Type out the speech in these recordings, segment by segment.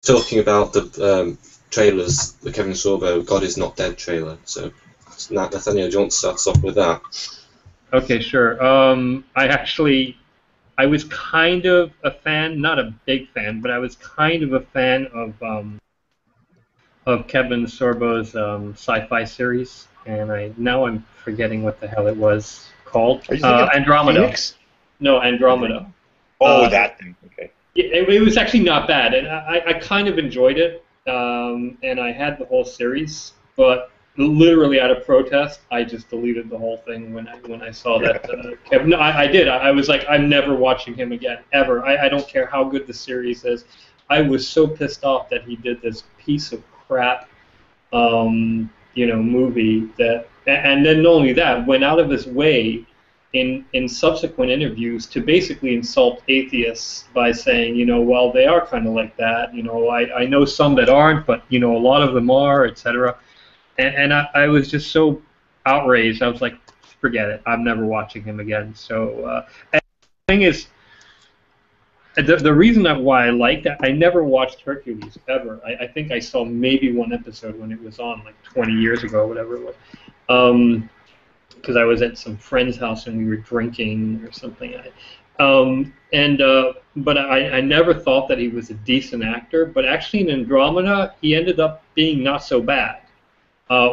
talking about the trailers, the Kevin Sorbo God Is Not Dead trailer. So, Nathaniel, do you want to start us off with that? Okay, sure. I was kind of a fan, not a big fan, but I was kind of a fan of Kevin Sorbo's sci-fi series, and now I'm forgetting what the hell it was called. Are you thinking Andromeda. Phoenix? No, Andromeda. Oh, that thing. Okay. It was actually not bad, and I kind of enjoyed it, and I had the whole series, but literally out of protest, I just deleted the whole thing when I saw that Kevin. No, I did. I was like, I'm never watching him again, ever. I don't care how good the series is. I was so pissed off that he did this piece of crap, movie that, and then not only that, went out of his way in subsequent interviews to basically insult atheists by saying, well, they are kind of like that. I know some that aren't, but a lot of them are, etc. And I was just so outraged. I was like, forget it. I'm never watching him again. So and the thing is, the reason why I liked that, I never watched Hercules ever. I think I saw maybe one episode when it was on, like 20 years ago, whatever it was. Because I was at some friend's house and we were drinking or something. But I never thought that he was a decent actor. But actually in Andromeda, he ended up being not so bad.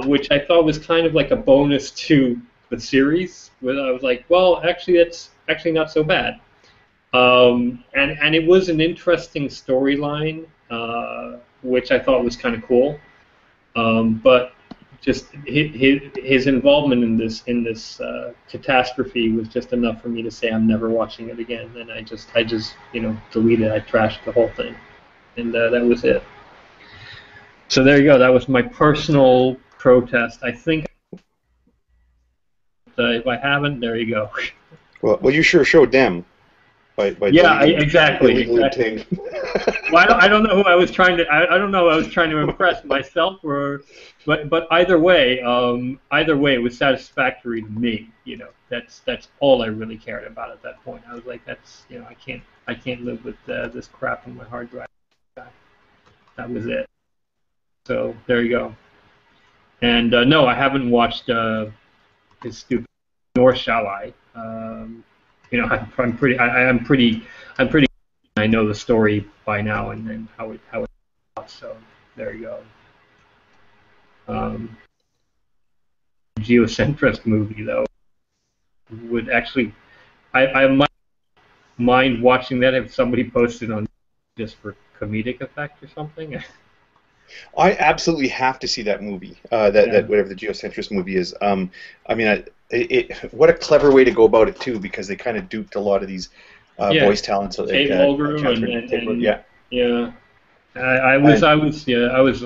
Which I thought was kind of like a bonus to the series. Where I was like, well, actually, that's actually not so bad. And it was an interesting storyline, which I thought was kind of cool. But just his involvement in this catastrophe was just enough for me to say I'm never watching it again. And I just deleted. I trashed the whole thing, and that was it. So there you go. That was my personal protest. I think if I haven't, there you go. Well, you sure showed them. Yeah, exactly. Well, I don't know who I was trying to. I don't know who I was trying to impress, myself or, but either way, it was satisfactory to me. That's all I really cared about at that point. I was like, that's I can't live with this crap on my hard drive. That was it. So there you go. And no, I haven't watched his stupid, nor shall I. I'm pretty. I know the story by now and how it. So there you go. Geocentrist movie though would actually. I might mind watching that if somebody posted on just for comedic effect or something. I absolutely have to see that movie. That whatever the geocentrist movie is. What a clever way to go about it too, because they kind of duped a lot of these voice talents. Kate Mulgrew yeah. I was a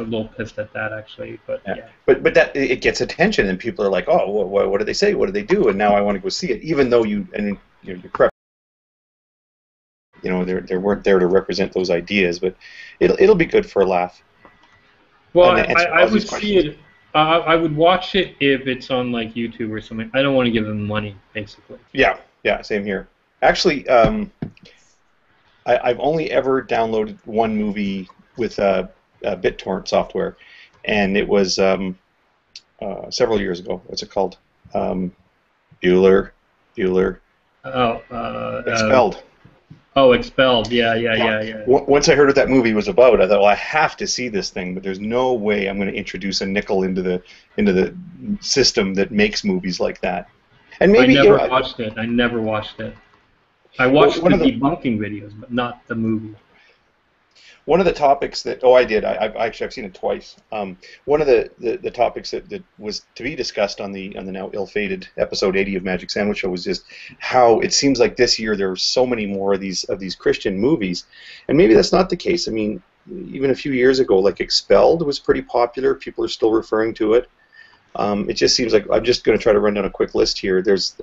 little pissed at that actually, but yeah. But that it gets attention and people are like, oh, what do they say? What do they do? And now I want to go see it, even though you're correct. They weren't there to represent those ideas, but it'll be good for a laugh. Well, I would see it. I would watch it if it's on like YouTube or something. I don't want to give them money, basically. Yeah, same here. Actually, I've only ever downloaded one movie with BitTorrent software, and it was several years ago. What's it called? Bueller. Expelled. Oh, Expelled. Yeah. Once I heard what that movie was about, I thought, well, I have to see this thing, but there's no way I'm going to introduce a nickel into the system that makes movies like that. And maybe I never watched it. I watched the debunking videos, but not the movie. One of the topics that I did. I've seen it twice. One of the topics that was to be discussed on the now ill-fated episode 80 of Magic Sandwich Show was just how it seems like this year there are so many more of these Christian movies, and maybe that's not the case. I mean, even a few years ago, like Expelled was pretty popular. People are still referring to it. It just seems like I'm just going to try to run down a quick list here. There's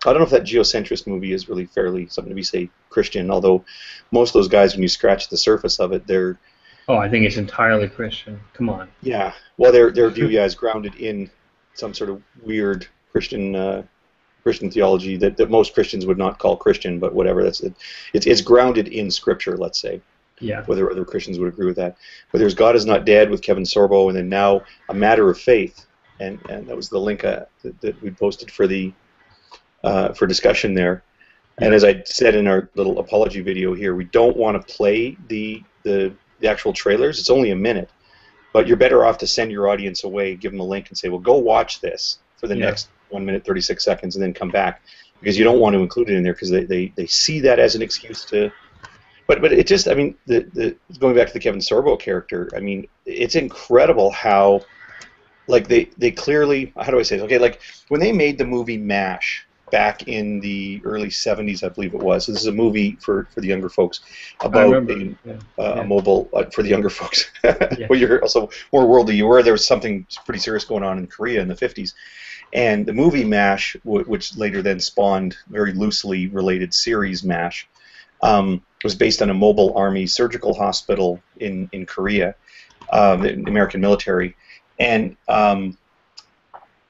I don't know if that geocentrist movie is really fairly something to be, say, Christian, although most of those guys, when you scratch the surface of it, they're... Oh, I think it's entirely Christian. Come on. Yeah. Well, their view is grounded in some sort of weird Christian theology that most Christians would not call Christian, but whatever. It's grounded in Scripture, let's say. Yeah. Whether other Christians would agree with that. But there's God is Not Dead with Kevin Sorbo, and then now A Matter of Faith, and that was the link that we posted for the for discussion there. Yeah. And as I said in our little apology video here, we don't want to play the actual trailers. It's only a minute, but you're better off to send your audience away, give them a link, and say, well, go watch this for the next 1 minute 36 seconds, and then come back, because you don't want to include it in there because they see that as an excuse to. But it just, I mean, going back to the Kevin Sorbo character, I mean, it's incredible how, like, they clearly, how do I say this? Okay, like, when they made the movie MASH back in the early 70s, I believe it was. So this is a movie for the younger folks about a mobile, for the younger folks. Well, you're also more worldly. You were, there was something pretty serious going on in Korea in the 50s. And the movie MASH, which later then spawned very loosely related series MASH, was based on a mobile army surgical hospital in Korea, the American military. And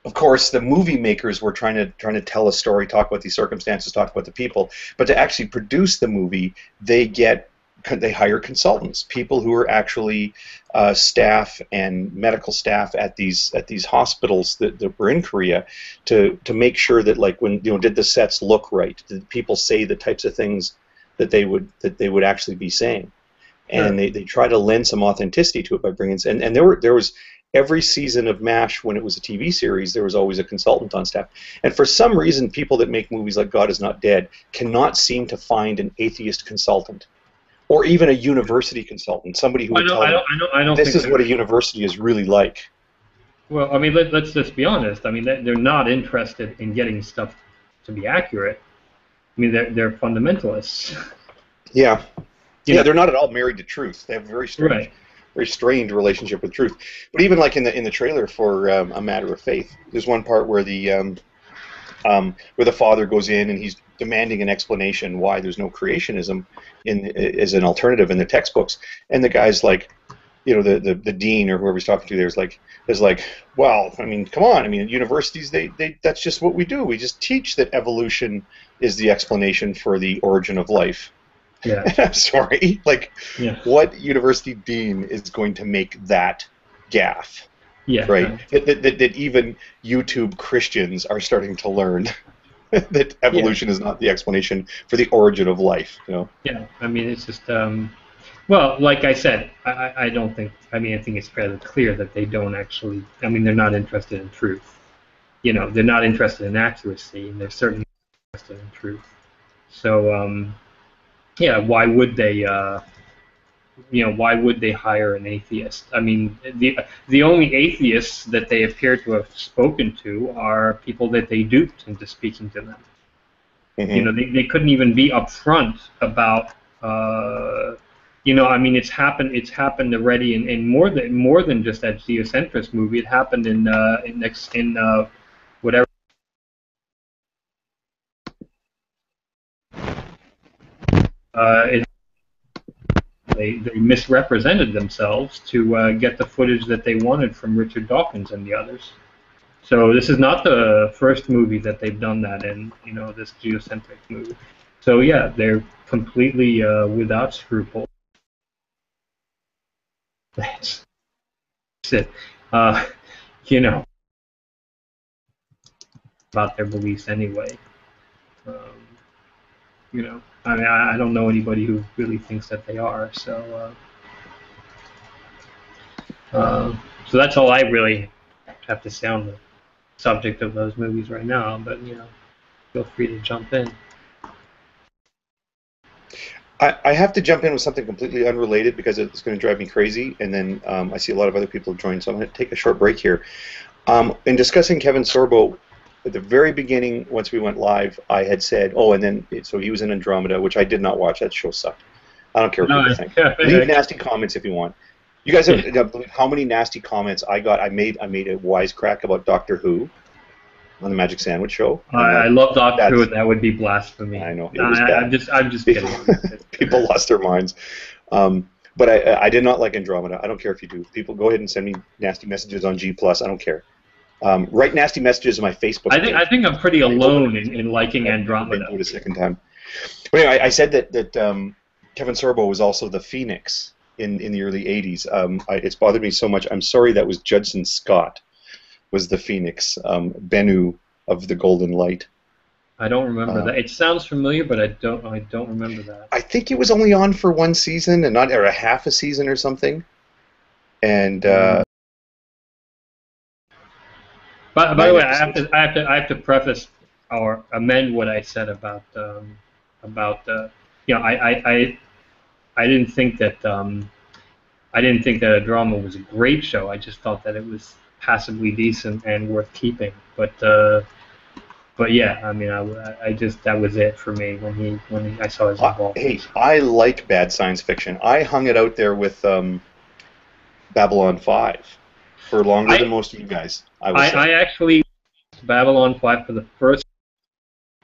of course, the movie makers were trying to tell a story, talk about these circumstances, talk about the people. But to actually produce the movie, they hire consultants, people who are actually staff and medical staff at these hospitals that were in Korea, to make sure that, like, when, you know, did the sets look right? Did people say the types of things that they would actually be saying? And they try to lend some authenticity to it by bringing in, and there was every season of MASH, when it was a TV series, there was always a consultant on staff. And for some reason, people that make movies like God is Not Dead cannot seem to find an atheist consultant, or even a university consultant, somebody who would tell them, this is what a university is really like. Well, I mean, let's just be honest. I mean, they're not interested in getting stuff to be accurate. I mean, they're fundamentalists. Yeah. Yeah, they're not at all married to truth. They have a very strange, very strained relationship with truth. But even like in the trailer for A Matter of Faith, there's one part where the father goes in and he's demanding an explanation why there's no creationism as an alternative in the textbooks, and the guy's like, you know, the dean or whoever he's talking to there is like, well, I mean, come on, I mean, at universities they that's just what we do. We just teach that evolution is the explanation for the origin of life. Yeah. I'm sorry. Like, what university dean is going to make that gaffe? Yeah. Right. That even YouTube Christians are starting to learn that evolution is not the explanation for the origin of life. You know. Yeah. I mean, it's just well, like I said, I don't think. I mean, I think it's fairly clear that they don't actually. I mean, they're not interested in truth. You know, they're not interested in accuracy, and they're certainly interested in truth. So. Yeah, why would they? Why would they hire an atheist? I mean, the only atheists that they appear to have spoken to are people that they duped into speaking to them. Mm-hmm. You know, they couldn't even be upfront about. I mean, it's happened already in more than just that geocentrist movie. It happened in whatever. They misrepresented themselves to get the footage that they wanted from Richard Dawkins and the others. So this is not the first movie that they've done that in, you know, this geocentric movie. So yeah, they're completely without scruple. That's it. You know, about their beliefs anyway. You know, I mean, I don't know anybody who really thinks that they are. So, so that's all I really have to say on the subject of those movies right now. But you know, feel free to jump in. I have to jump in with something completely unrelated because it's going to drive me crazy, and then I see a lot of other people have joined, so I'm going to take a short break here. In discussing Kevin Sorbo, at the very beginning, once we went live, I had said, oh, and then, so he was in Andromeda, which I did not watch. That show sucked. I don't care what people think. Leave nasty comments if you want. You guys have believe how many nasty comments I got. I made a wisecrack about Doctor Who on the Magic Sandwich Show. I love Doctor Who, and that would be blasphemy. I know. It was bad. I'm just kidding. People lost their minds. But I did not like Andromeda. I don't care if you do. People, go ahead and send me nasty messages on G+. I don't care. Write nasty messages on my Facebook page. I think I'm pretty alone in liking Andromeda. I'll do it a second time. But anyway, I said that Kevin Sorbo was also the Phoenix in the early 80s. It's bothered me so much. I'm sorry that was Judson Scott was the Phoenix, Bennu of the Golden Light. I don't remember that. It sounds familiar, but I don't remember that. I think it was only on for one season, and not or a half a season or something. And By the way, I have to preface or amend what I said about you know, I didn't think that a drama was a great show. I just thought that it was passably decent and worth keeping. But yeah, I mean, I just that was it for me when I saw his involvement. Hey, I like bad science fiction. I hung it out there with Babylon 5 for longer than most of you guys. I actually Babylon 5 for the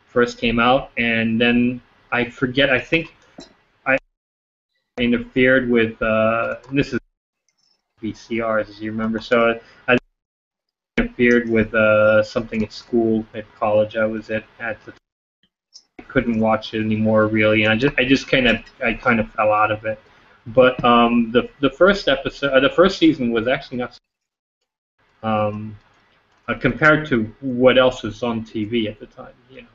first came out, and then I forget. I think I interfered with this is VCRs, as you remember. So I interfered with something at school, at college I was at the time. I couldn't watch it anymore really, and I just kind of fell out of it. But the first episode, the first season was actually not compared to what else was on TV at the time. You know,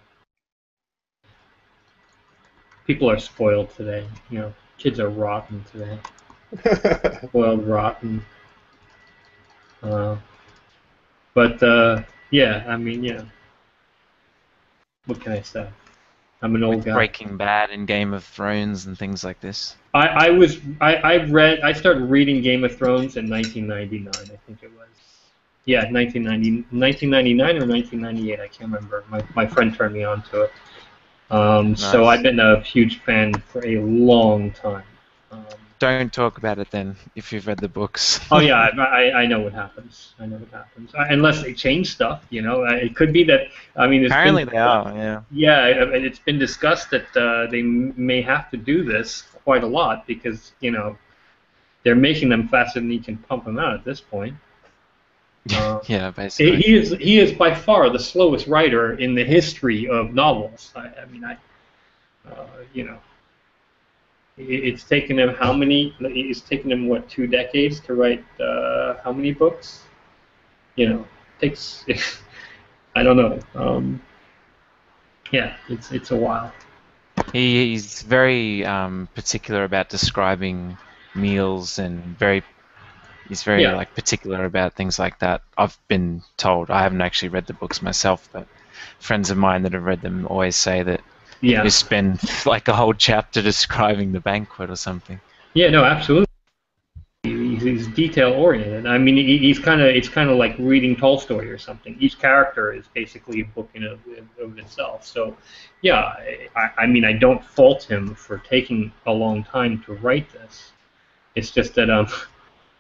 people are spoiled today. You know, kids are rotten today. Spoiled, rotten. But yeah, I mean, yeah. What can I say? I'm an old guy. Breaking Bad and Game of Thrones and things like this. I started reading Game of Thrones in 1999, I think it was. Yeah, 1999 or 1998, I can't remember. My friend turned me on to it. Nice. So I've been a huge fan for a long time. Don't talk about it then, if you've read the books. Oh yeah, I know what happens. I know what happens. Unless they change stuff, you know. It could be that. I mean, apparently they are. Yeah. Yeah, it's been discussed that they may have to do this quite a lot because they're making them faster than you can pump them out at this point. Yeah, basically. He is by far the slowest writer in the history of novels. I mean, it's taken him how many? It's taken him what, 2 decades to write how many books? Takes. I don't know. Yeah, it's a while. He's very particular about describing meals and he's very like particular about things like that. I've been told. I haven't actually read the books myself, but friends of mine that have read them always say that. Yeah. You spend like a whole chapter describing the banquet or something. Yeah, no, absolutely. He's detail oriented. I mean, it's kind of like reading Tolstoy or something. Each character is basically a book in of itself. So, yeah, I mean, I don't fault him for taking a long time to write this. It's just that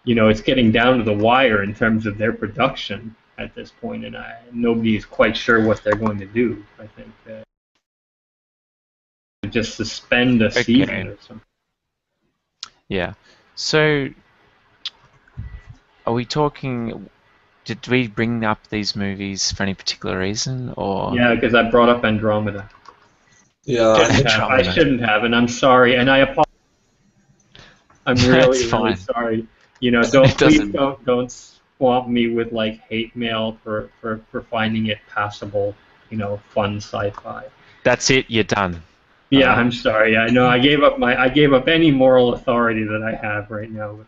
it's getting down to the wire in terms of their production at this point, and nobody is quite sure what they're going to do. I think. Just suspend a season or something. Yeah. So, are we talking? Did we bring up these movies for any particular reason, or? Yeah, because I brought up Andromeda. Yeah, I shouldn't have, and I'm sorry, and I apologize. I'm really sorry. Don't swamp me with like hate mail for finding it passable. Fun sci-fi. That's it. You're done. Yeah, I'm sorry. I know I gave up any moral authority that I have right now.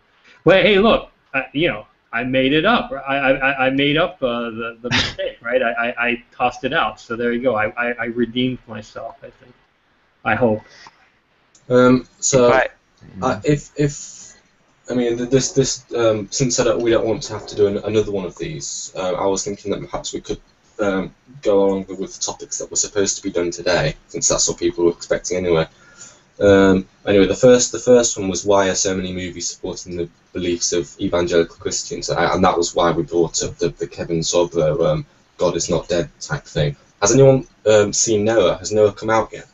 Well, hey, look, I made it up. I made up the mistake, right? I tossed it out. So there you go. I redeemed myself. I think. I hope. Since we don't want to have to do another one of these, I was thinking that perhaps we could. Go along with the topics that were supposed to be done today, since that's what people were expecting anyway. Anyway, the first one was why are so many movies supporting the beliefs of evangelical Christians, and that was why we brought up the Kevin Sorbo God is not dead type thing. Has anyone seen Noah? Has Noah come out yet?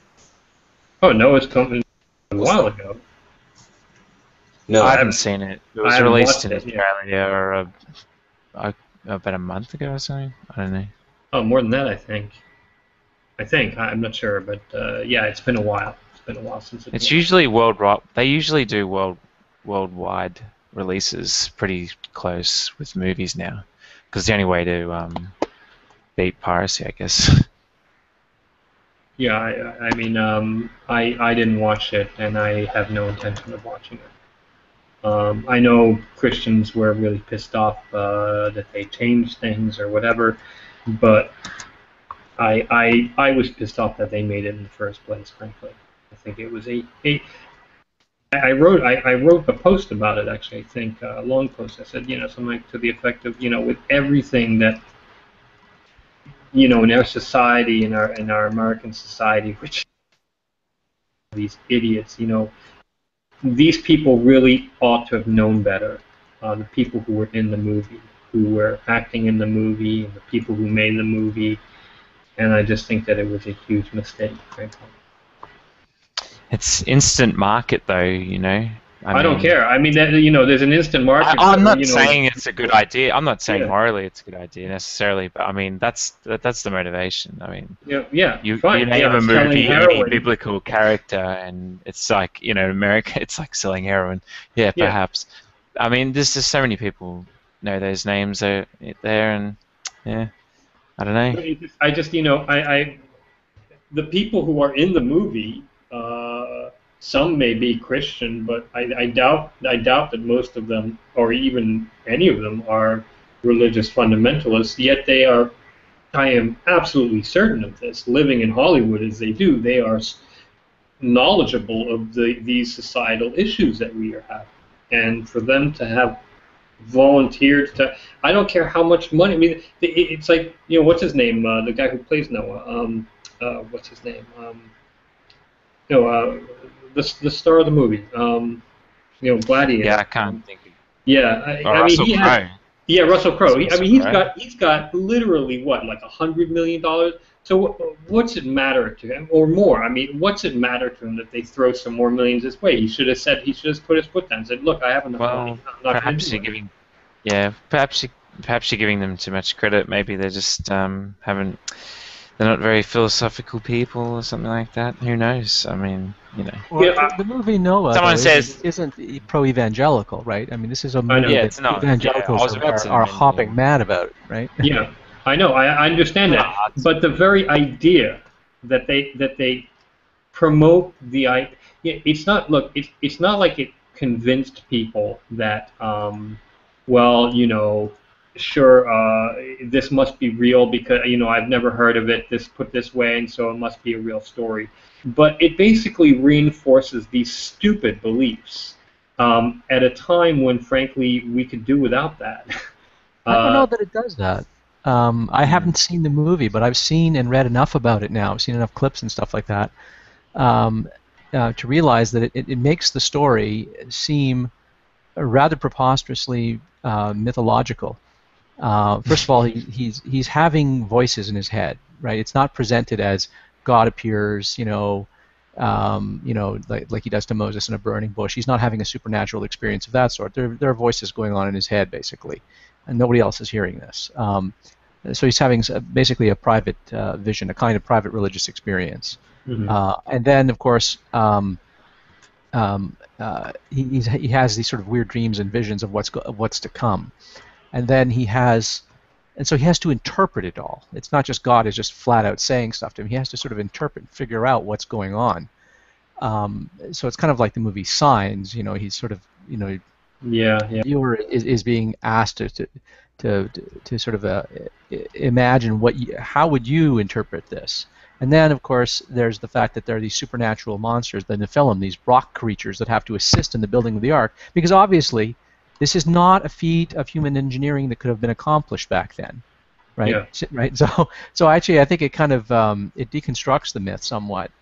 Oh, Noah's coming a while ago. No, I haven't seen it. It was released in Australia about a month ago or something. I don't know. Oh, more than that, I think. I'm not sure, but yeah, it's been a while. been a while since it's usually worldwide. They usually do worldwide releases pretty close with movies now, because the only way to beat piracy, I guess. Yeah, I mean, I didn't watch it, and I have no intention of watching it. I know Christians were really pissed off that they changed things or whatever, but I was pissed off that they made it in the first place, frankly. I think it was I wrote a post about it, actually, I think, a long post. I said, something to the effect of, with everything that, in our society, in our American society, which these idiots, these people really ought to have known better. The people who were in the movie, who were acting in the movie, and the people who made the movie, and I just think that it was a huge mistake, frankly. It's instant market, though, I don't care. I mean, there's an instant market. I'm not saying it's a good idea. I'm not saying Yeah. morally it's a good idea necessarily, but I mean that's the motivation. I mean, yeah, you fine. name Yeah, a selling movie any heroin. biblical character, and it's like in America, it's like selling heroin. Yeah, Yeah. perhaps. I mean, there's just so many people know those names there, and yeah, I don't know. I just, the people who are in the movie, some may be Christian, but I doubt that most of them, or even any of them, are religious fundamentalists. Yet they are, I am absolutely certain of this, living in Hollywood as they do, they are knowledgeable of these societal issues that we are having. And for them to have volunteered to, I don't care how much money, I mean, it's like, what's his name, the guy who plays Noah, what's his name, the star of the movie, Gladiator. Yeah, I can't think. Yeah, I mean, he has. Yeah, Russell Crowe. He's got literally what, like $100 million. So what's it matter to him, or more? I mean, what's it matter to him that they throw some more millions this way? He should have put his foot down and said, "Look, I have enough money. I'm not going to do it." Perhaps you're giving them too much credit. Maybe they just haven't. They're not very philosophical people or something like that. Who knows? I mean, Well, the movie Noah Someone says isn't pro-evangelical, right? I mean, this is a movie that evangelicals are hopping mad about, right? Yeah, I know. I understand that, but the very idea that they promote it's not. Look, it's not like it convinced people that sure, this must be real because I've never heard of it put this way, and so it must be a real story. But it basically reinforces these stupid beliefs at a time when, frankly, we could do without that. I don't know that it does that. I haven't seen the movie, but I've seen and read enough about it now. I've seen enough clips and stuff like that to realize that it makes the story seem rather preposterously mythological. First of all, he's having voices in his head, right? It's not presented as God appears, like he does to Moses in a burning bush. He's not having a supernatural experience of that sort. There are voices going on in his head, basically, and nobody else is hearing this. So he's having basically a private vision, a kind of private religious experience. Mm-hmm. And then, of course, he has these sort of weird dreams and visions of what's to come. And then he has to interpret it all. It's not just God is just flat out saying stuff to him. He has to sort of interpret and figure out what's going on. So it's kind of like the movie Signs. He's sort of, the viewer is being asked to sort of imagine how would you interpret this. And then, of course, there's the fact that there are these supernatural monsters, the Nephilim, these rock creatures that have to assist in the building of the ark, because obviously this is not a feat of human engineering that could have been accomplished back then, right? Yeah. Right. So actually, I think it kind of it deconstructs the myth somewhat.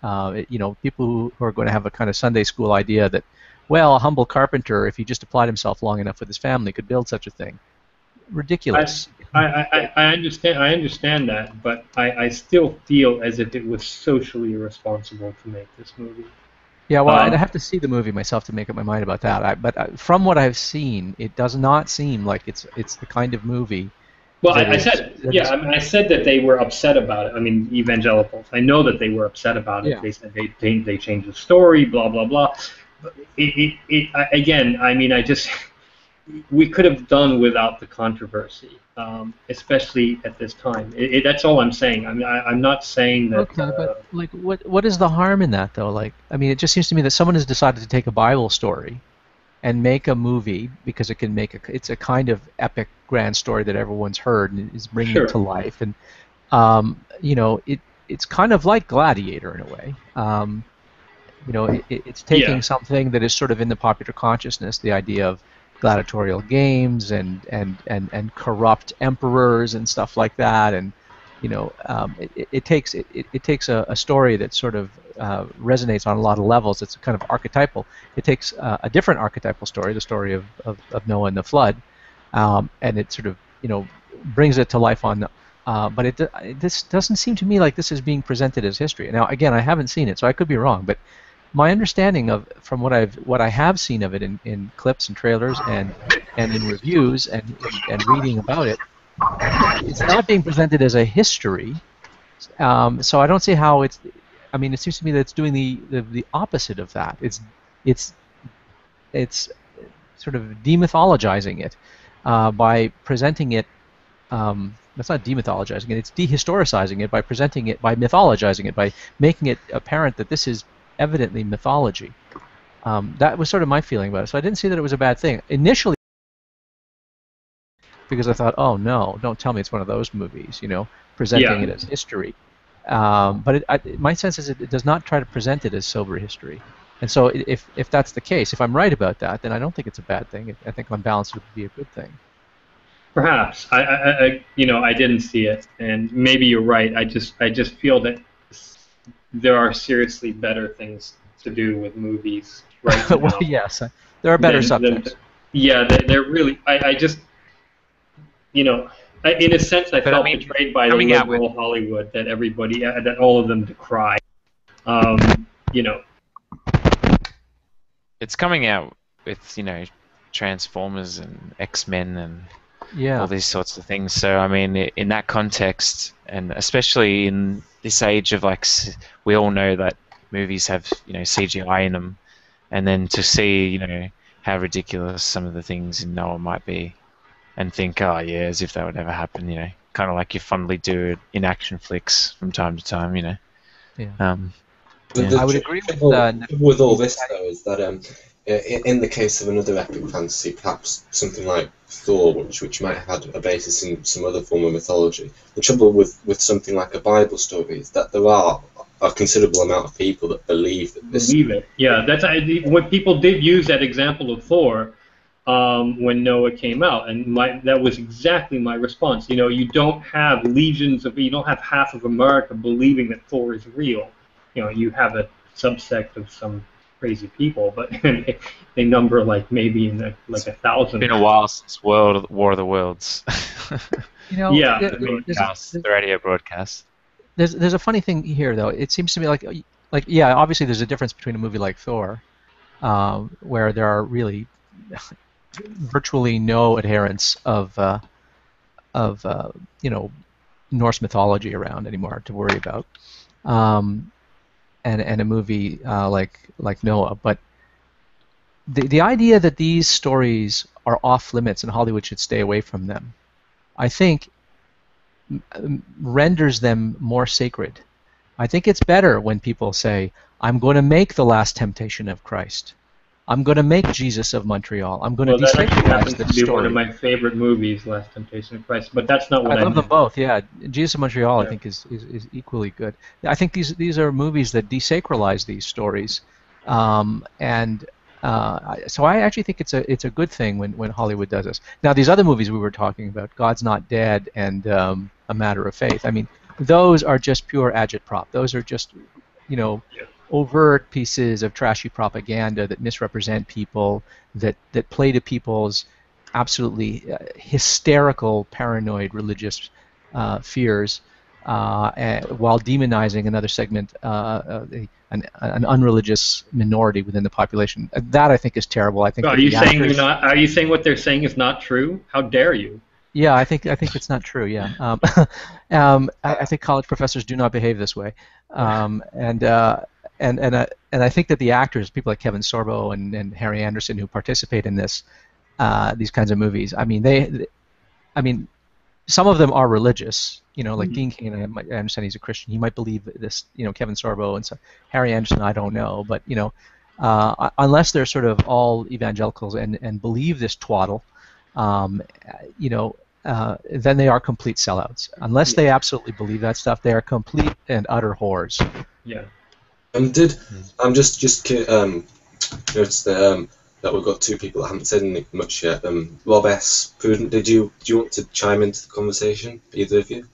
People who are going to have a kind of Sunday school idea that, well, a humble carpenter, if he just applied himself long enough with his family, could build such a thing. Ridiculous. I understand that, but I still feel as if it was socially irresponsible to make this movie. Yeah, well, I'd have to see the movie myself to make up my mind about that. But from what I've seen, it does not seem like it's the kind of movie Well, I said, yeah, I mean, I said that they were upset about it. I mean, evangelicals. I know that they were upset about it. Yeah. They said they changed the story, blah blah blah. But again, I mean, we could have done without the controversy, especially at this time. That's all I'm saying. I mean, I'm not saying that. Okay, but like, what is the harm in that though? Like, I mean, it just seems to me that someone has decided to take a Bible story and make a movie because it's a kind of epic grand story that everyone's heard and is bringing it to life, and you know, it's kind of like Gladiator in a way. You know, it's taking something that is sort of in the popular consciousness, the idea of gladiatorial games and corrupt emperors and stuff like that, and you know, it takes a story that sort of resonates on a lot of levels. It's kind of archetypal. It takes a different archetypal story, the story of Noah and the flood, and it sort of, you know, brings it to life on. But this doesn't seem to me like this is being presented as history. Now, again, I haven't seen it, so I could be wrong, but my understanding from what I have seen of it in clips and trailers and in reviews and reading about it, it's not being presented as a history. So I don't see how it's. I mean, it seems to me that it's doing the opposite of that. It's sort of demythologizing it by presenting it. That's not demythologizing it. It's dehistoricizing it by presenting it, by mythologizing it, by making it apparent that this is evidently mythology. That was sort of my feeling about it. So I didn't see that it was a bad thing initially, because I thought, oh no, don't tell me it's one of those movies, you know, presenting it as history. But my sense is it does not try to present it as sober history. And so if that's the case, if I'm right about that, then I don't think it's a bad thing. I think on balance it would be a good thing. Perhaps. I you know, I didn't see it, and maybe you're right. I just feel that there are seriously better things to do with movies right now. Well, yes, there are better subjects. Yeah, they're really. I just, you know, in a sense, I felt betrayed by the liberal Hollywood that everybody, that all of them decry. You know, it's coming out with, you know, Transformers and X-Men and all these sorts of things. So I mean, in that context, and especially in this age of, like, we all know that movies have, you know, CGI in them, and then to see, you know, how ridiculous some of the things in Noah might be, and think, oh yeah, as if that would ever happen, you know, kind of like you fondly do in action flicks from time to time, you know. Yeah. I would agree with all this though is that in the case of another epic fantasy, perhaps something like Thor, which might have had a basis in some other form of mythology, the trouble with something like a Bible story is that there are a considerable amount of people that believe that this. Believe it. Yeah, that's when people did use that example of Thor when Noah came out, and that was exactly my response. You know, you don't have half of America believing that Thor is real. You know, you have a subsect of some crazy people, but they number like maybe in like 1,000. It's been a while since War of the Worlds. You know, the radio broadcast. There's a funny thing here, though. It seems to me like yeah, obviously there's a difference between a movie like Thor, where there are really virtually no adherents of you know, Norse mythology around anymore to worry about, and a movie like Noah. But the idea that these stories are off limits and Hollywood should stay away from them, I think, renders them more sacred. I think it's better when people say, I'm going to make The Last Temptation of Christ. I'm going to make Jesus of Montreal. I'm going to desacralize this story. One of my favorite movies, Last Temptation of Christ, but that's not what I love them both. Yeah, Jesus of Montreal, I think, is equally good. I think these are movies that desacralize these stories, and so I actually think it's a good thing when Hollywood does this. Now, these other movies we were talking about, God's Not Dead and A Matter of Faith, I mean, those are just pure agitprop. Those are just, you know, overt pieces of trashy propaganda that misrepresent people, that play to people's absolutely hysterical, paranoid religious fears, while demonizing another segment, an unreligious minority within the population. That I think is terrible. I think. Are you saying what they're saying is not true? How dare you? Yeah, I think it's not true. Yeah, I think college professors do not behave this way, and I think that the actors, people like Kevin Sorbo and Harry Anderson, who participate in these kinds of movies, I mean, some of them are religious. Like Dean Cain, I understand he's a Christian. He might believe this. Kevin Sorbo and so Harry Anderson, I don't know, but unless they're sort of all evangelicals and believe this twaddle, then they are complete sellouts. Unless they absolutely believe that stuff, they are complete and utter whores. Yeah. I'm just noticed that we've got two people that haven't said anything much yet. Rob S. Prudent, do you want to chime into the conversation, either of you?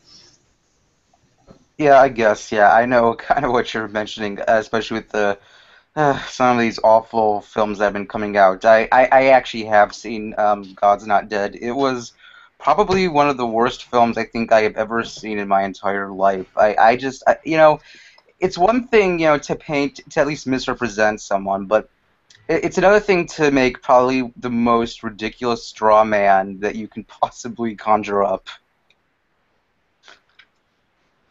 Yeah, I guess. Yeah, I know kind of what you're mentioning, especially with the some of these awful films that have been coming out. I actually have seen God's Not Dead. It was probably one of the worst films I think I have ever seen in my entire life. It's one thing, to at least misrepresent someone, but it's another thing to make probably the most ridiculous straw man that you can possibly conjure up.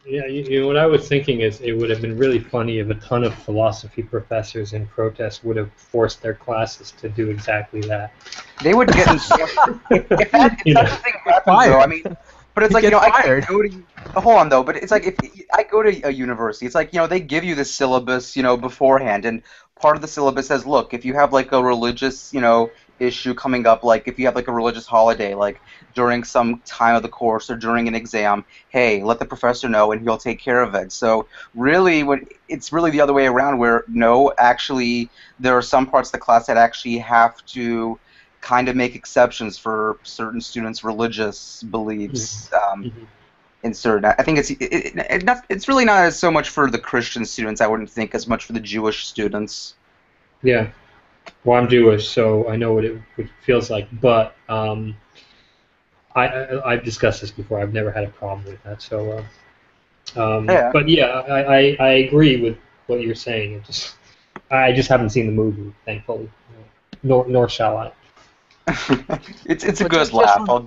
Yeah, what I was thinking is it would have been really funny if a ton of philosophy professors in protest would have forced their classes to do exactly that. They would get in. If that thing happens, though, I mean, but it's like, I go to. Hold on, though, but it's like if I go to a university, it's like, they give you the syllabus, beforehand, and part of the syllabus says, look, if you have like a religious, issue coming up, like if you have like a religious holiday, like during some time of the course or during an exam, hey, let the professor know and he'll take care of it. So really, it's really the other way around, where no, actually, there are some parts of the class that actually have to kind of make exceptions for certain students' religious beliefs. In certain, I think it's really not so much for the Christian students, I wouldn't think, as much for the Jewish students. Yeah. Well, I'm Jewish, so I know what it feels like. But I've discussed this before. I've never had a problem with that. So, Yeah. But yeah, I agree with what you're saying. I just haven't seen the movie, thankfully. Nor shall I. It's a good laugh.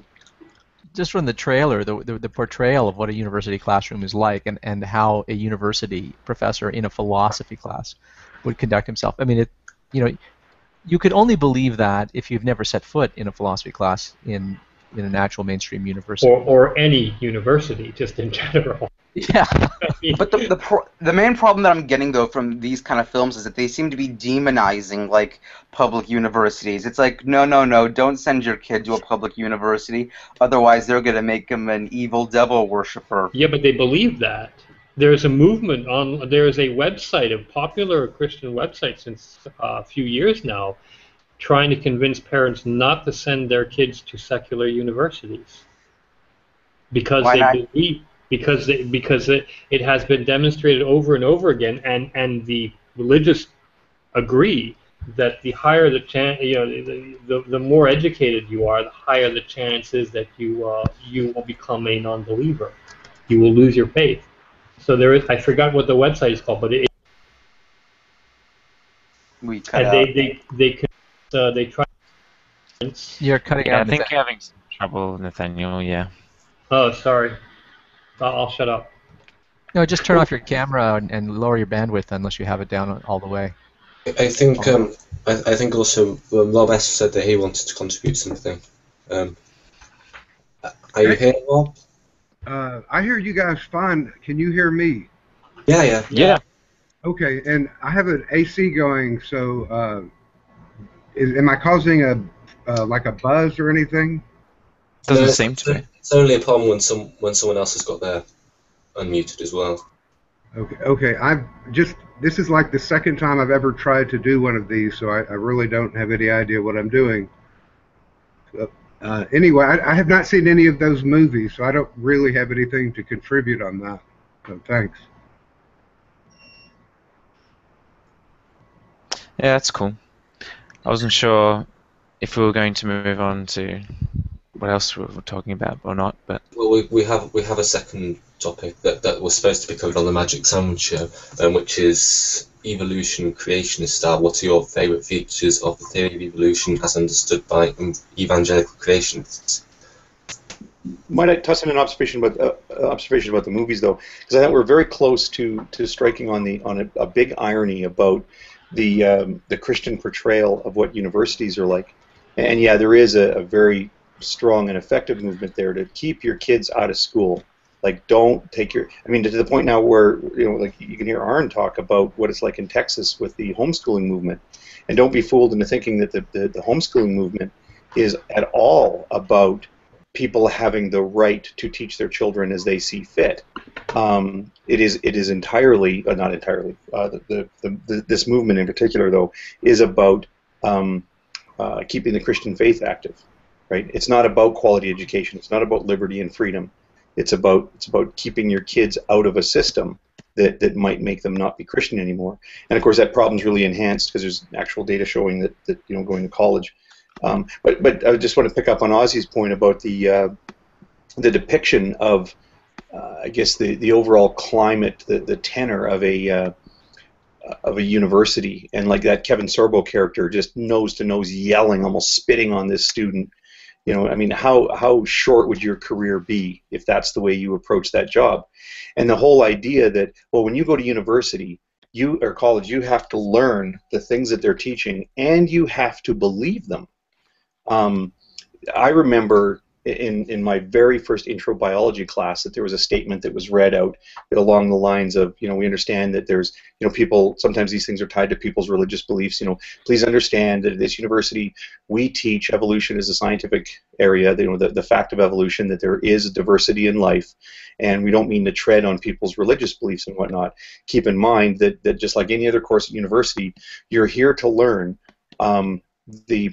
Just from the trailer, the portrayal of what a university classroom is like, and how a university professor in a philosophy class would conduct himself. I mean, you could only believe that if you've never set foot in a philosophy class in an actual mainstream university. Or any university, just in general. Yeah. But the main problem that I'm getting, though, from these kind of films is that they seem to be demonizing, like, public universities. It's like, no, don't send your kid to a public university, otherwise they're going to make him an evil devil worshiper. Yeah, but they believe that. There's a movement there's a website, a popular Christian website since a few years now, trying to convince parents not to send their kids to secular universities. Because they believe, because it has been demonstrated over and over again, and the religious agree that the higher the chance, the more educated you are, the higher the chance is that you will become a non-believer. You will lose your faith. So there is, I forgot what the website is called, but they try. You're cutting out. I think you're having some trouble, Nathaniel. Yeah. Oh, sorry. I'll shut up. No, just turn off your camera and lower your bandwidth unless you have it down all the way. I think I think also Rob S. said that he wanted to contribute something. Are you here, Rob? I hear you guys fine. Can you hear me? Yeah. Okay, and I have an AC going, so am I causing like a buzz or anything? Doesn't seem to be. It's only a problem when someone else has got their unmuted as well. Okay. This is like the second time I've ever tried to do one of these, so I really don't have any idea what I'm doing. Anyway, I have not seen any of those movies, so I don't really have anything to contribute on that. So thanks. Yeah, that's cool. I wasn't sure if we were going to move on to what else we were talking about or not, but well, we have a second topic that was supposed to be covered on the Magic Sandwich Show, which is evolution, creationist style. What are your favourite features of the theory of evolution as understood by evangelical creationists? Might I toss in an observation about the movies, though? Because I think we're very close to striking on a big irony about the Christian portrayal of what universities are like. And yeah, there is a very strong and effective movement there to keep your kids out of school. Like, don't take your. I mean, to the point now where like you can hear Arn talk about what it's like in Texas with the homeschooling movement, and don't be fooled into thinking that the homeschooling movement is at all about people having the right to teach their children as they see fit. It is entirely, not entirely. This movement in particular, though, is about keeping the Christian faith active. Right? It's not about quality education. It's not about liberty and freedom. It's about keeping your kids out of a system that might make them not be Christian anymore. And of course, that problem's really enhanced because there's actual data showing that going to college. But I just want to pick up on Ozzy's point about the depiction of, I guess, the overall climate, the tenor of a university, and like that Kevin Sorbo character just nose to nose yelling, almost spitting on this student. I mean, how short would your career be if that's the way you approach that job? And the whole idea that, well, when you go to university, or college, you have to learn the things that they're teaching, and you have to believe them. I remember in my very first intro biology class that there was a statement that was read out along the lines of, we understand that there's, people, sometimes these things are tied to people's religious beliefs. Please understand that at this university we teach evolution as a scientific area, the fact of evolution, that there is diversity in life, and we don't mean to tread on people's religious beliefs and whatnot. Keep in mind that just like any other course at university, you're here to learn the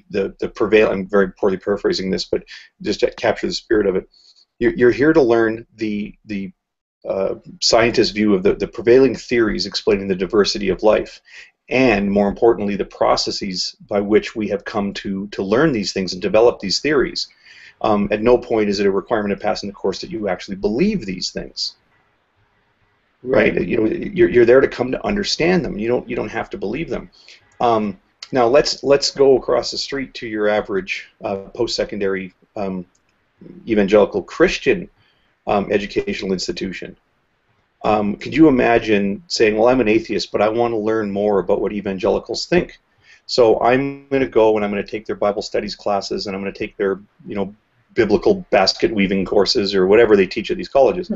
prevail. I'm very poorly paraphrasing this, but just to capture the spirit of it, you're here to learn the scientist view of the prevailing theories explaining the diversity of life, and more importantly, the processes by which we have come to learn these things and develop these theories. At no point is it a requirement of passing the course that you actually believe these things. Right? You're there to come to understand them. You don't have to believe them. Now let's go across the street to your average post-secondary evangelical Christian educational institution. Could you imagine saying, well, I'm an atheist, but I want to learn more about what evangelicals think. So I'm going to go and I'm going to take their Bible studies classes, and I'm going to take their biblical basket weaving courses or whatever they teach at these colleges,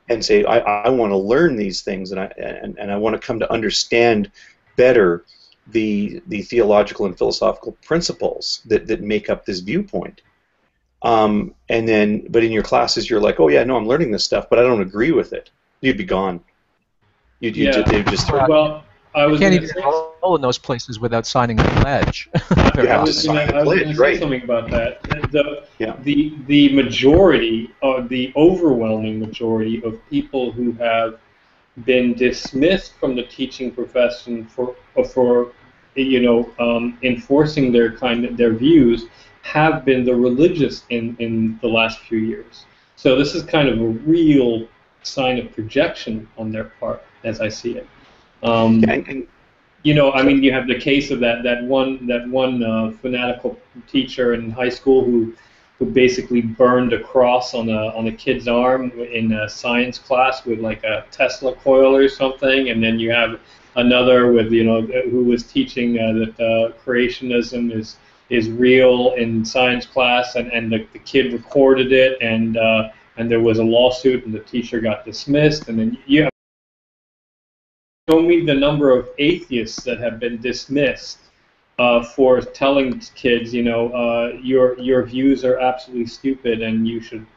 and say, I want to learn these things, and I want to come to understand better the theological and philosophical principles that make up this viewpoint. But in your classes, you're like, oh yeah, no, I'm learning this stuff, but I don't agree with it. You'd be gone. They'd just throw. Well, you can't even enroll in those places without signing a pledge. I was going to say something about that. The majority, or the overwhelming majority of people who have been dismissed from the teaching profession for enforcing their views have been the religious in the last few years. So this is kind of a real sign of projection on their part, as I see it. I mean, you have the case of that one fanatical teacher in high school who basically burned a cross on a kid's arm in a science class with like a Tesla coil or something, and then you have another with who was teaching that creationism is real in science class, and the kid recorded it, and there was a lawsuit, and the teacher got dismissed, and then you show me the number of atheists that have been dismissed for telling kids, your views are absolutely stupid, and you should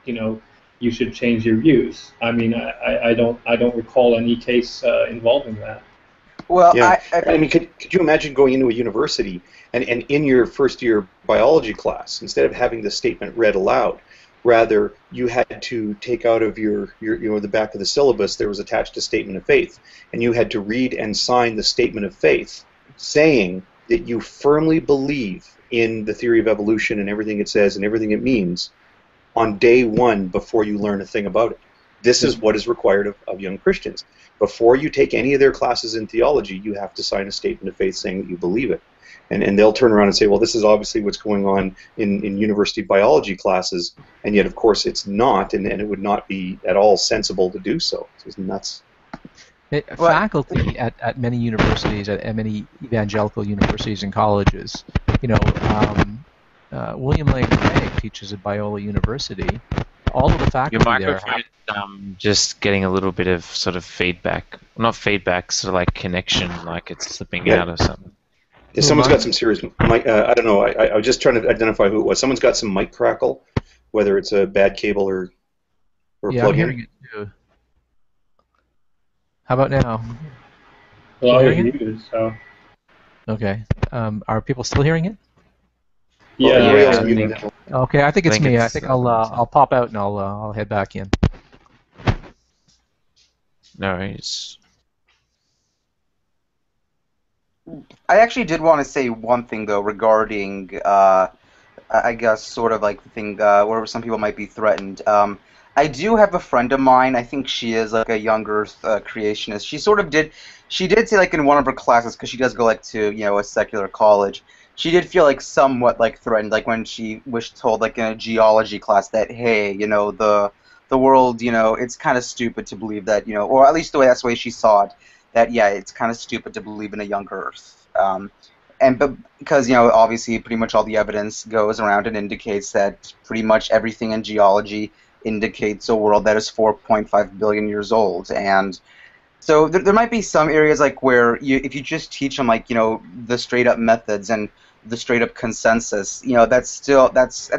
change your views. I mean, I don't recall any case involving that. Well, yeah. I mean, could you imagine going into a university and in your first year biology class, instead of having the statement read aloud, rather you had to take out of your the back of the syllabus, there was attached a statement of faith, and you had to read and sign the statement of faith, saying that you firmly believe in the theory of evolution and everything it says and everything it means on day one before you learn a thing about it. This is what is required of young Christians. Before you take any of their classes in theology, you have to sign a statement of faith saying that you believe it. and they'll turn around and say, well, this is obviously what's going on in university biology classes, and yet, of course, it's not, and it would not be at all sensible to do so. It's nuts. Faculty at many universities, at many evangelical universities and colleges, William Lane Craig teaches at Biola University. All of the faculty Your microphone is just getting a little bit of sort of feedback. Not feedback, sort of like connection, like it's slipping out or something. If someone's got some serious mic, I don't know. I was just trying to identify who it was. Someone's got some mic crackle, whether it's a bad cable or yeah, plug-in. I'm hearing it too. How about now? Well, I was hearing it? muted, so. Okay. Are people still hearing it? Yeah, everybody else I muted. think- Okay, I think it's me. I it's, think I'll pop out and I'll head back in. No, it's... I actually did want to say one thing though regarding, I guess, sort of like the thing where some people might be threatened. I do have a friend of mine. I think she is like a younger creationist. She did say like in one of her classes, because she does go like to a secular college. She did feel like somewhat like threatened, like when she was told like in a geology class that hey, the world, it's kind of stupid to believe that, or at least that's the way she saw it. That yeah, it's kind of stupid to believe in a younger Earth, but because obviously pretty much all the evidence goes around and indicates that pretty much everything in geology indicates a world that is 4.5 billion years old, and so there might be some areas like where if you just teach them like the straight up methods and the straight up consensus, that's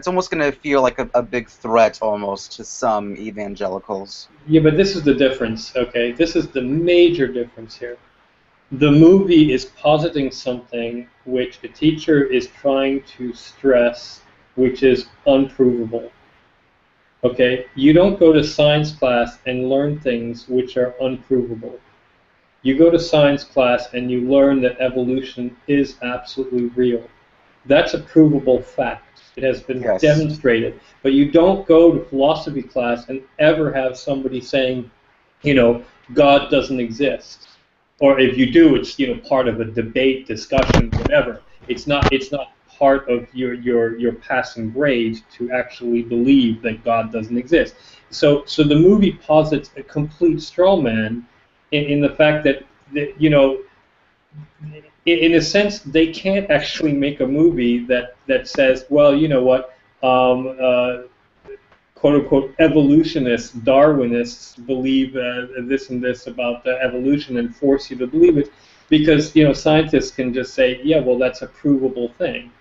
almost going to feel like a big threat almost to some evangelicals. Yeah, but this is the difference, okay? This is the major difference here. The movie is positing something which a teacher is trying to stress, which is unprovable. Okay? You don't go to science class and learn things which are unprovable. You go to science class and you learn that evolution is absolutely real. That's a provable fact. It has been demonstrated. But you don't go to philosophy class and ever have somebody saying, God doesn't exist. Or if you do, it's part of a debate, discussion, whatever. It's not part of your passing grade to actually believe that God doesn't exist. So the movie posits a complete straw man in the fact that in a sense, they can't actually make a movie that says, well, you know what, quote-unquote evolutionists, Darwinists believe this and this about evolution and force you to believe it, because scientists can just say, yeah, well, that's a provable thing.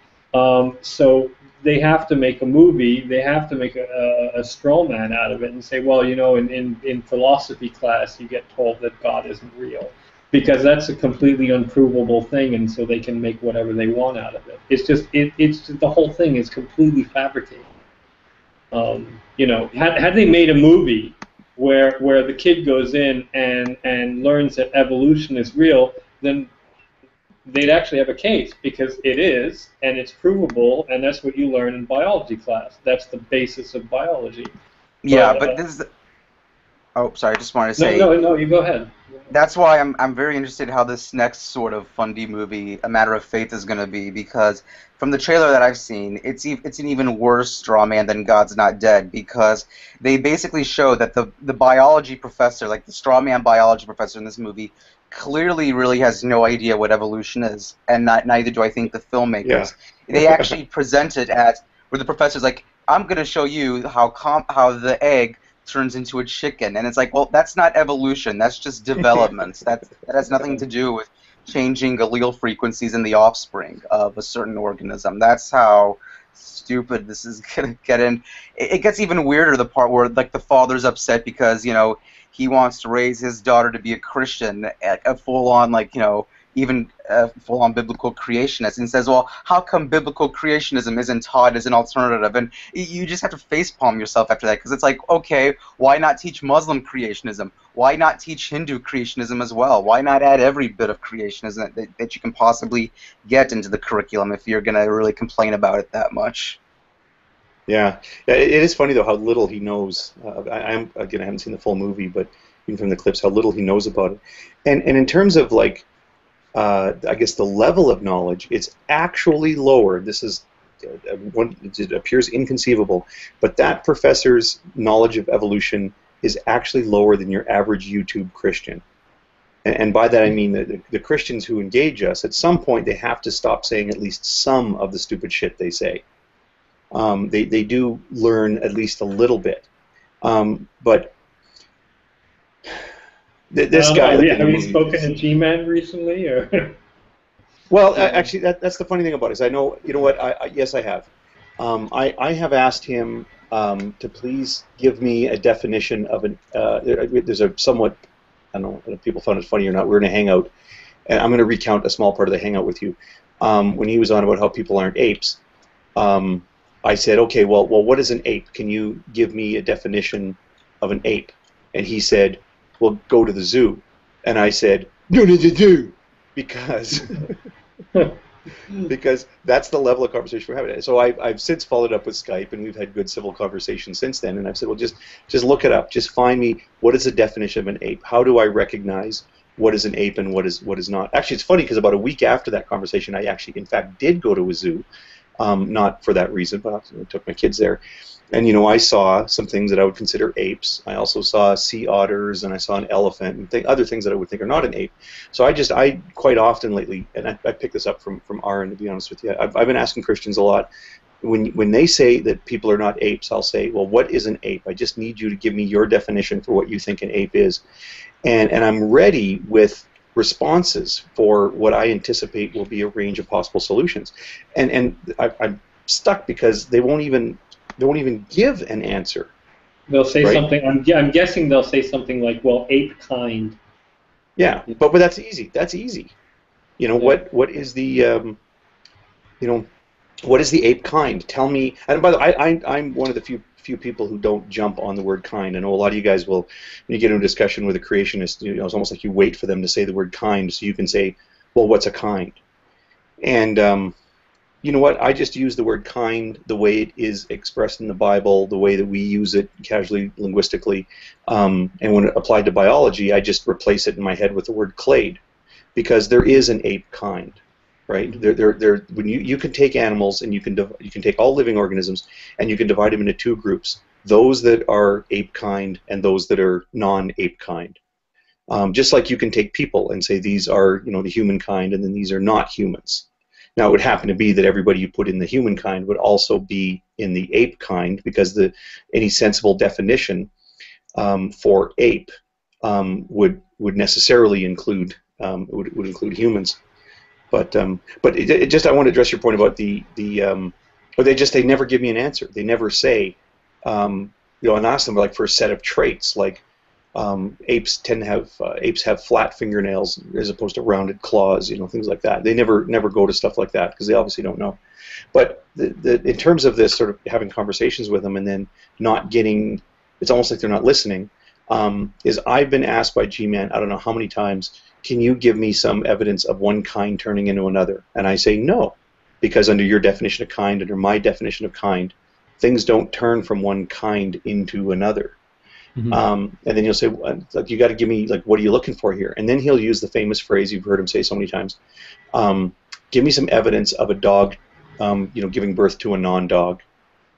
So they have to make a movie, they have to make a straw man out of it and say, well, in philosophy class you get told that God isn't real. Because that's a completely unprovable thing, and so they can make whatever they want out of it. It's just the whole thing is completely fabricated. Had they made a movie where the kid goes in and learns that evolution is real, then they'd actually have a case, because it is, and it's provable, and that's what you learn in biology class. That's the basis of biology. Yeah, but this is. Oh, sorry. I just wanted to say. No. You go ahead. That's why I'm very interested in how this next sort of fundy movie, A Matter of Faith, is going to be, because from the trailer that I've seen, it's an even worse straw man than God's Not Dead, because they basically show that the biology professor, like the straw man biology professor in this movie, clearly really has no idea what evolution is, and neither do I think the filmmakers. Yeah. They actually present it as where the professor's like, I'm going to show you how the egg turns into a chicken, and it's like, well, that's not evolution, that's just development. that has nothing to do with changing allele frequencies in the offspring of a certain organism. That's how stupid this is gonna get. In it gets even weirder, the part where like the father's upset because he wants to raise his daughter to be a Christian, a full-on even full-on biblical creationist, and says, well, how come biblical creationism isn't taught as an alternative? And you just have to facepalm yourself after that, because it's like, okay, why not teach Muslim creationism? Why not teach Hindu creationism as well? Why not add every bit of creationism that you can possibly get into the curriculum if you're going to really complain about it that much? Yeah, it is funny though how little he knows. I haven't seen the full movie, but even from the clips, how little he knows about it. And in terms of like I guess the level of knowledge, it's actually lower. This is it appears inconceivable, but that professor's knowledge of evolution is actually lower than your average YouTube Christian. And by that I mean that the Christians who engage us, at some point they have to stop saying at least some of the stupid shit they say. They do learn at least a little bit. But this guy... Have you spoken to G-Man recently? Or? Well, actually, that's the funny thing about it. Is I know, you know what? Yes, I have. I have asked him to please give me a definition of an. There's a somewhat, I don't know if people found it funny or not. We're in a hangout, and I'm going to recount a small part of the hangout with you. When he was on about how people aren't apes, I said, okay, well, what is an ape? Can you give me a definition of an ape? And he said, well, go to the zoo. And I said, go to the zoo, because. Because that's the level of conversation we're having. So I've since followed up with Skype, and we've had good civil conversations since then. And I've said, well, just look it up. Just find me what is the definition of an ape. How do I recognize what is an ape and what is not? Actually, it's funny because about a week after that conversation, I actually, in fact, did go to a zoo. Not for that reason, but I took my kids there. And, you know, I saw some things that I would consider apes. I also saw sea otters, and I saw an elephant, and other things that I would think are not an ape. So I quite often lately, and I picked this up from Aaron, to be honest with you, I've been asking Christians a lot, when they say that people are not apes, I'll say, well, what is an ape? I just need you to give me your definition for what you think an ape is. And I'm ready with responses for what I anticipate will be a range of possible solutions. And I'm stuck because they won't even give an answer. They'll say right? something. I'm guessing they'll say something like, "Well, ape kind." Yeah, but that's easy. That's easy. You know, Yeah. what is the what is the ape kind? Tell me. And by the way, I'm one of the few people who don't jump on the word kind. I know a lot of you guys will, when you get into a discussion with a creationist, you know, it's almost like you wait for them to say the word kind so you can say, well, what's a kind? And you know what? I just use the word kind the way it is expressed in the Bible, the way that we use it casually, linguistically. And when it applied to biology, I just replace it in my head with the word clade, because there is an ape kind, right? When you can take animals and you can take all living organisms and you can divide them into two groups: those that are ape kind and those that are non-ape kind. Just like you can take people and say these are, you know, the human kind, and then these are not humans. Now, it would happen to be that everybody you put in the humankind would also be in the ape kind, because any sensible definition for ape would necessarily include would include humans. But I want to address your point about they never give me an answer. They never say, you know, and ask them like for a set of traits, like apes have flat fingernails as opposed to rounded claws, you know, things like that. They never go to stuff like that because they obviously don't know. But in terms of this sort of having conversations with them and then not getting, it's almost like they're not listening. Is I've been asked by G-Man, I don't know how many times, can you give me some evidence of one kind turning into another? And I say no, because under your definition of kind, under my definition of kind, things don't turn from one kind into another. Mm-hmm. And then you'll say, like, you got to give me, like, what are you looking for here? And then he'll use the famous phrase you've heard him say so many times: give me some evidence of a dog, you know, giving birth to a non-dog.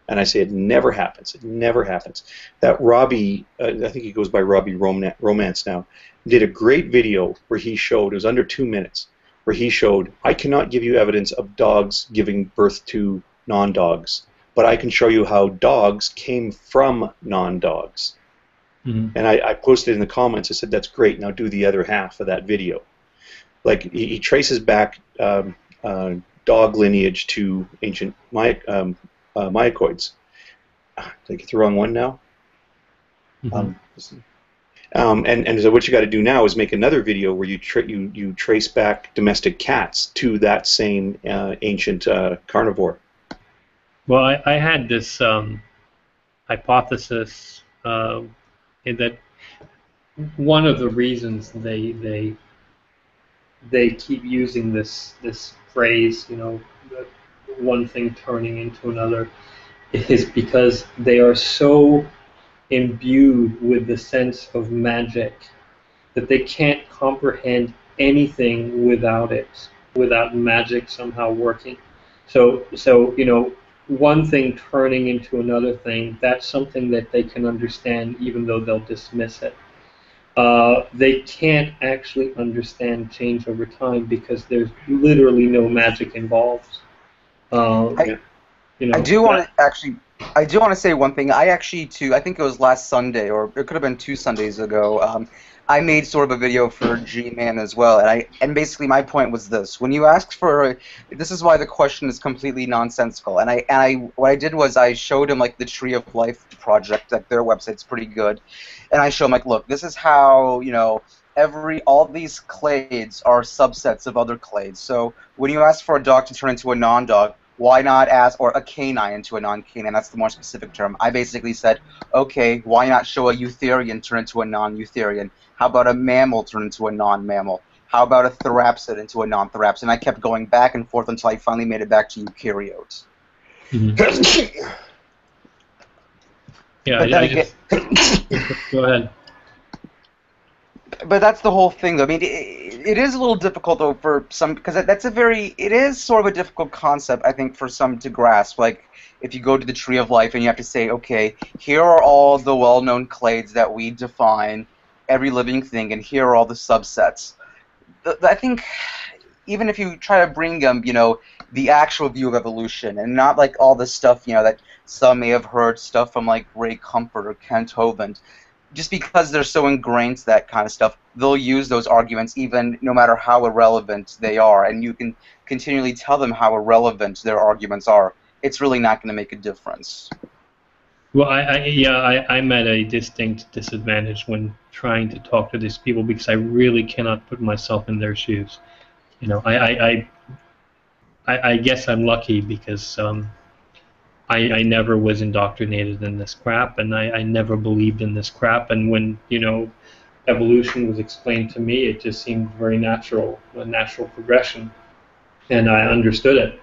And I say it never happens. It never happens. That Robbie, I think he goes by Robbie Romance now, did a great video where he showed, it was under 2 minutes, where he showed, I cannot give you evidence of dogs giving birth to non-dogs, but I can show you how dogs came from non-dogs. Mm-hmm. And I posted in the comments, I said, that's great, now do the other half of that video. Like, he traces back dog lineage to ancient Myocoids. Did I get the wrong one now? Mm-hmm. And so what you got to do now is make another video where you trace back domestic cats to that same ancient carnivore. Well, I had this hypothesis in that one of the reasons they keep using this phrase, you know, one thing turning into another, is because they are so imbued with the sense of magic that they can't comprehend anything without it, without magic somehow working. So one thing turning into another thing, that's something that they can understand even though they'll dismiss it. They can't actually understand change over time because there's literally no magic involved. I do want to say one thing. I think it was last Sunday, or it could have been 2 Sundays ago. I made sort of a video for G-Man as well, and basically my point was this: when you ask for, this is why the question is completely nonsensical. And what I did was I showed him like the Tree of Life project, like their website's pretty good, and I showed him like, look, this is how all these clades are subsets of other clades. So when you ask for a dog to turn into a non-dog, why not ask, or a canine into a non-canine? That's the more specific term. I basically said, okay, why not show a eutherian turn into a non-eutherian? How about a mammal turn into a non-mammal? How about a therapsid into a non-therapsid? And I kept going back and forth until I finally made it back to eukaryotes. Mm-hmm. Go ahead. But that's the whole thing, though. I mean, it is a little difficult, though, for some, because it is sort of a difficult concept, I think, for some to grasp. Like, if you go to the Tree of Life and you have to say, okay, here are all the well-known clades that we define every living thing, and here are all the subsets. I think, even if you try to bring them, the actual view of evolution, and not like all the stuff, that some may have heard, stuff from like Ray Comfort or Kent Hovind, just because they're so ingrained to that kind of stuff, they'll use those arguments even no matter how irrelevant they are, and you can continually tell them how irrelevant their arguments are. It's really not going to make a difference. Well, I'm at a distinct disadvantage when trying to talk to these people because I really cannot put myself in their shoes. I guess I'm lucky because I never was indoctrinated in this crap, and I never believed in this crap. And when evolution was explained to me, it just seemed very natural, a natural progression, and I understood it,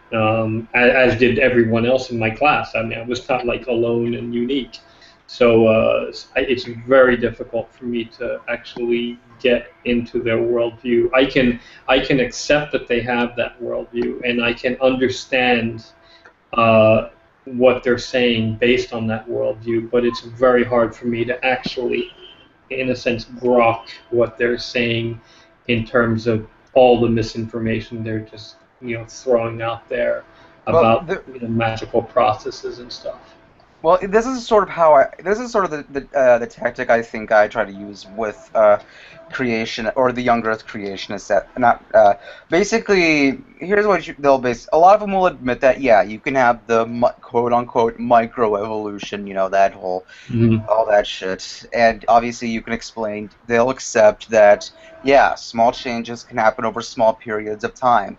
as did everyone else in my class. I mean, I was not like alone and unique, so it's very difficult for me to actually get into their worldview. I can accept that they have that worldview, and I can understand what they're saying based on that worldview, but it's very hard for me to actually, in a sense, grok what they're saying in terms of all the misinformation they're just throwing out there about magical processes and stuff. Well, this is sort of the tactic I think I try to use with creation, or the young Earth creationists. Basically, here's what they'll base. A lot of them will admit that you can have the quote unquote microevolution, that whole all that shit, and obviously you can explain. They'll accept that small changes can happen over small periods of time.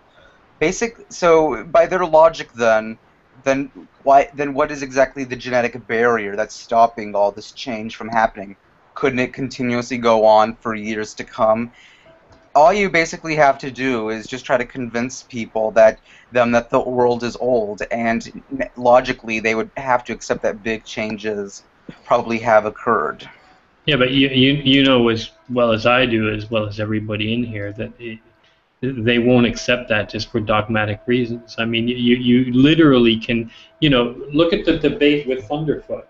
So by their logic, then what is exactly the genetic barrier that's stopping all this change from happening? Couldn't it continuously go on for years to come? All you basically have to do is just try to convince people that the world is old, and logically they would have to accept that big changes probably have occurred. Yeah, but you know as well as I do, as well as everybody in here, that they won't accept that just for dogmatic reasons. I mean, you literally can, look at the debate with Thunderfoot.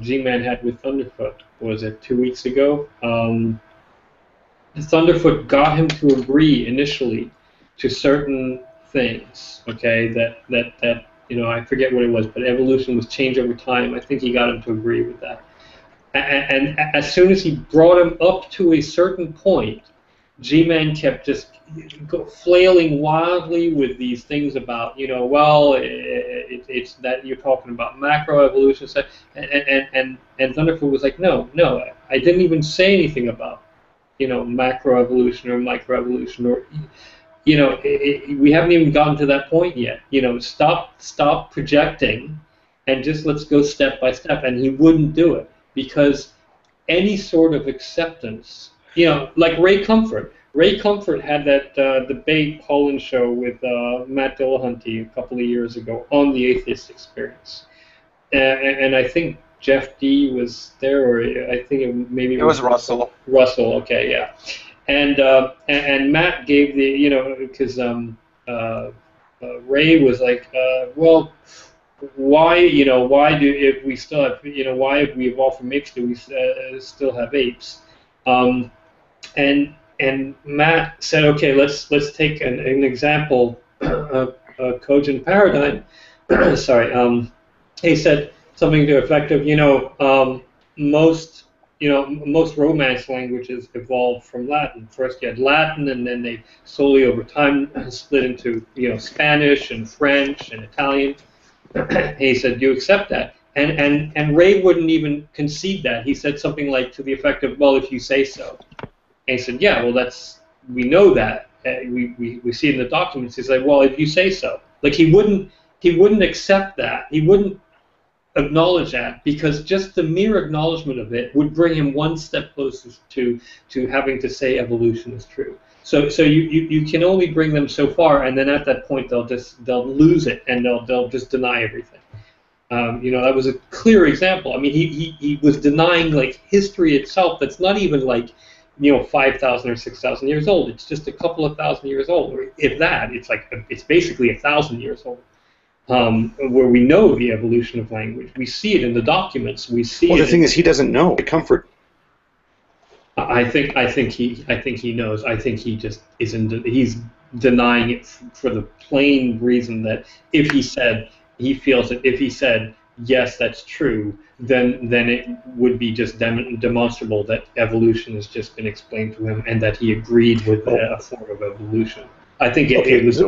G-Man had with Thunderfoot. Was it 2 weeks ago? Thunderfoot got him to agree initially to certain things. Okay, that I forget what it was, but evolution was change over time. I think he got him to agree with that. And as soon as he brought him up to a certain point, G-Man kept just flailing wildly with these things about, it's that you're talking about macroevolution, and Thunderfoot was like, no, I didn't even say anything about, macroevolution or microevolution, or, we haven't even gotten to that point yet. Stop projecting, and just let's go step by step. And he wouldn't do it because any sort of acceptance. Like Ray Comfort. Ray Comfort had that debate call-in show with Matt Dillahunty a couple of years ago on the atheist experience, and I think Jeff D was there, or I think maybe it was Russell. Russell, okay, yeah. And Matt gave the, because Ray was like, well, why if we still have, why if we evolved from apes do we still have apes? And Matt said, okay, let's take an example, a cogent paradigm. Sorry. He said something to the effect of, most Romance languages evolved from Latin. First you had Latin, and then they slowly over time split into Spanish and French and Italian. He said, "Do you accept that?" And Ray wouldn't even concede that. He said something like to the effect of, "Well, if you say so." And he said, "Yeah, well, we know that. We see it in the documents." He's like, "Well, if you say so." Like he wouldn't accept that. He wouldn't acknowledge that, because just the mere acknowledgement of it would bring him one step closer to having to say evolution is true. So you can only bring them so far, and then at that point they'll lose it, and they'll just deny everything. That was a clear example. I mean, he was denying like history itself. That's not even like 5,000 or 6,000 years old. It's just a couple of thousand years old, or if that. It's basically 1,000 years old. Where we know the evolution of language, we see it in the documents. We see. Well, the thing is, he doesn't know. Comfort. I think he knows. I think he just isn't. He's denying it for the plain reason that if he said yes, that's true, then it would be just demonstrable that evolution has just been explained to him, and that he agreed with a form of evolution. I think it was.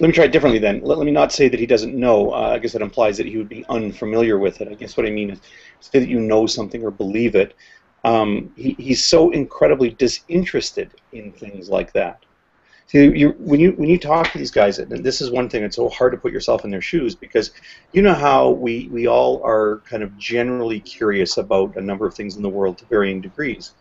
Let me try it differently then. Let me not say that he doesn't know. I guess that implies that he would be unfamiliar with it. I guess what I mean is say that you know something or believe it. He's so incredibly disinterested in things like that. See, when you talk to these guys, and this is one thing, it's so hard to put yourself in their shoes, because you know how we all are kind of generally curious about a number of things in the world to varying degrees.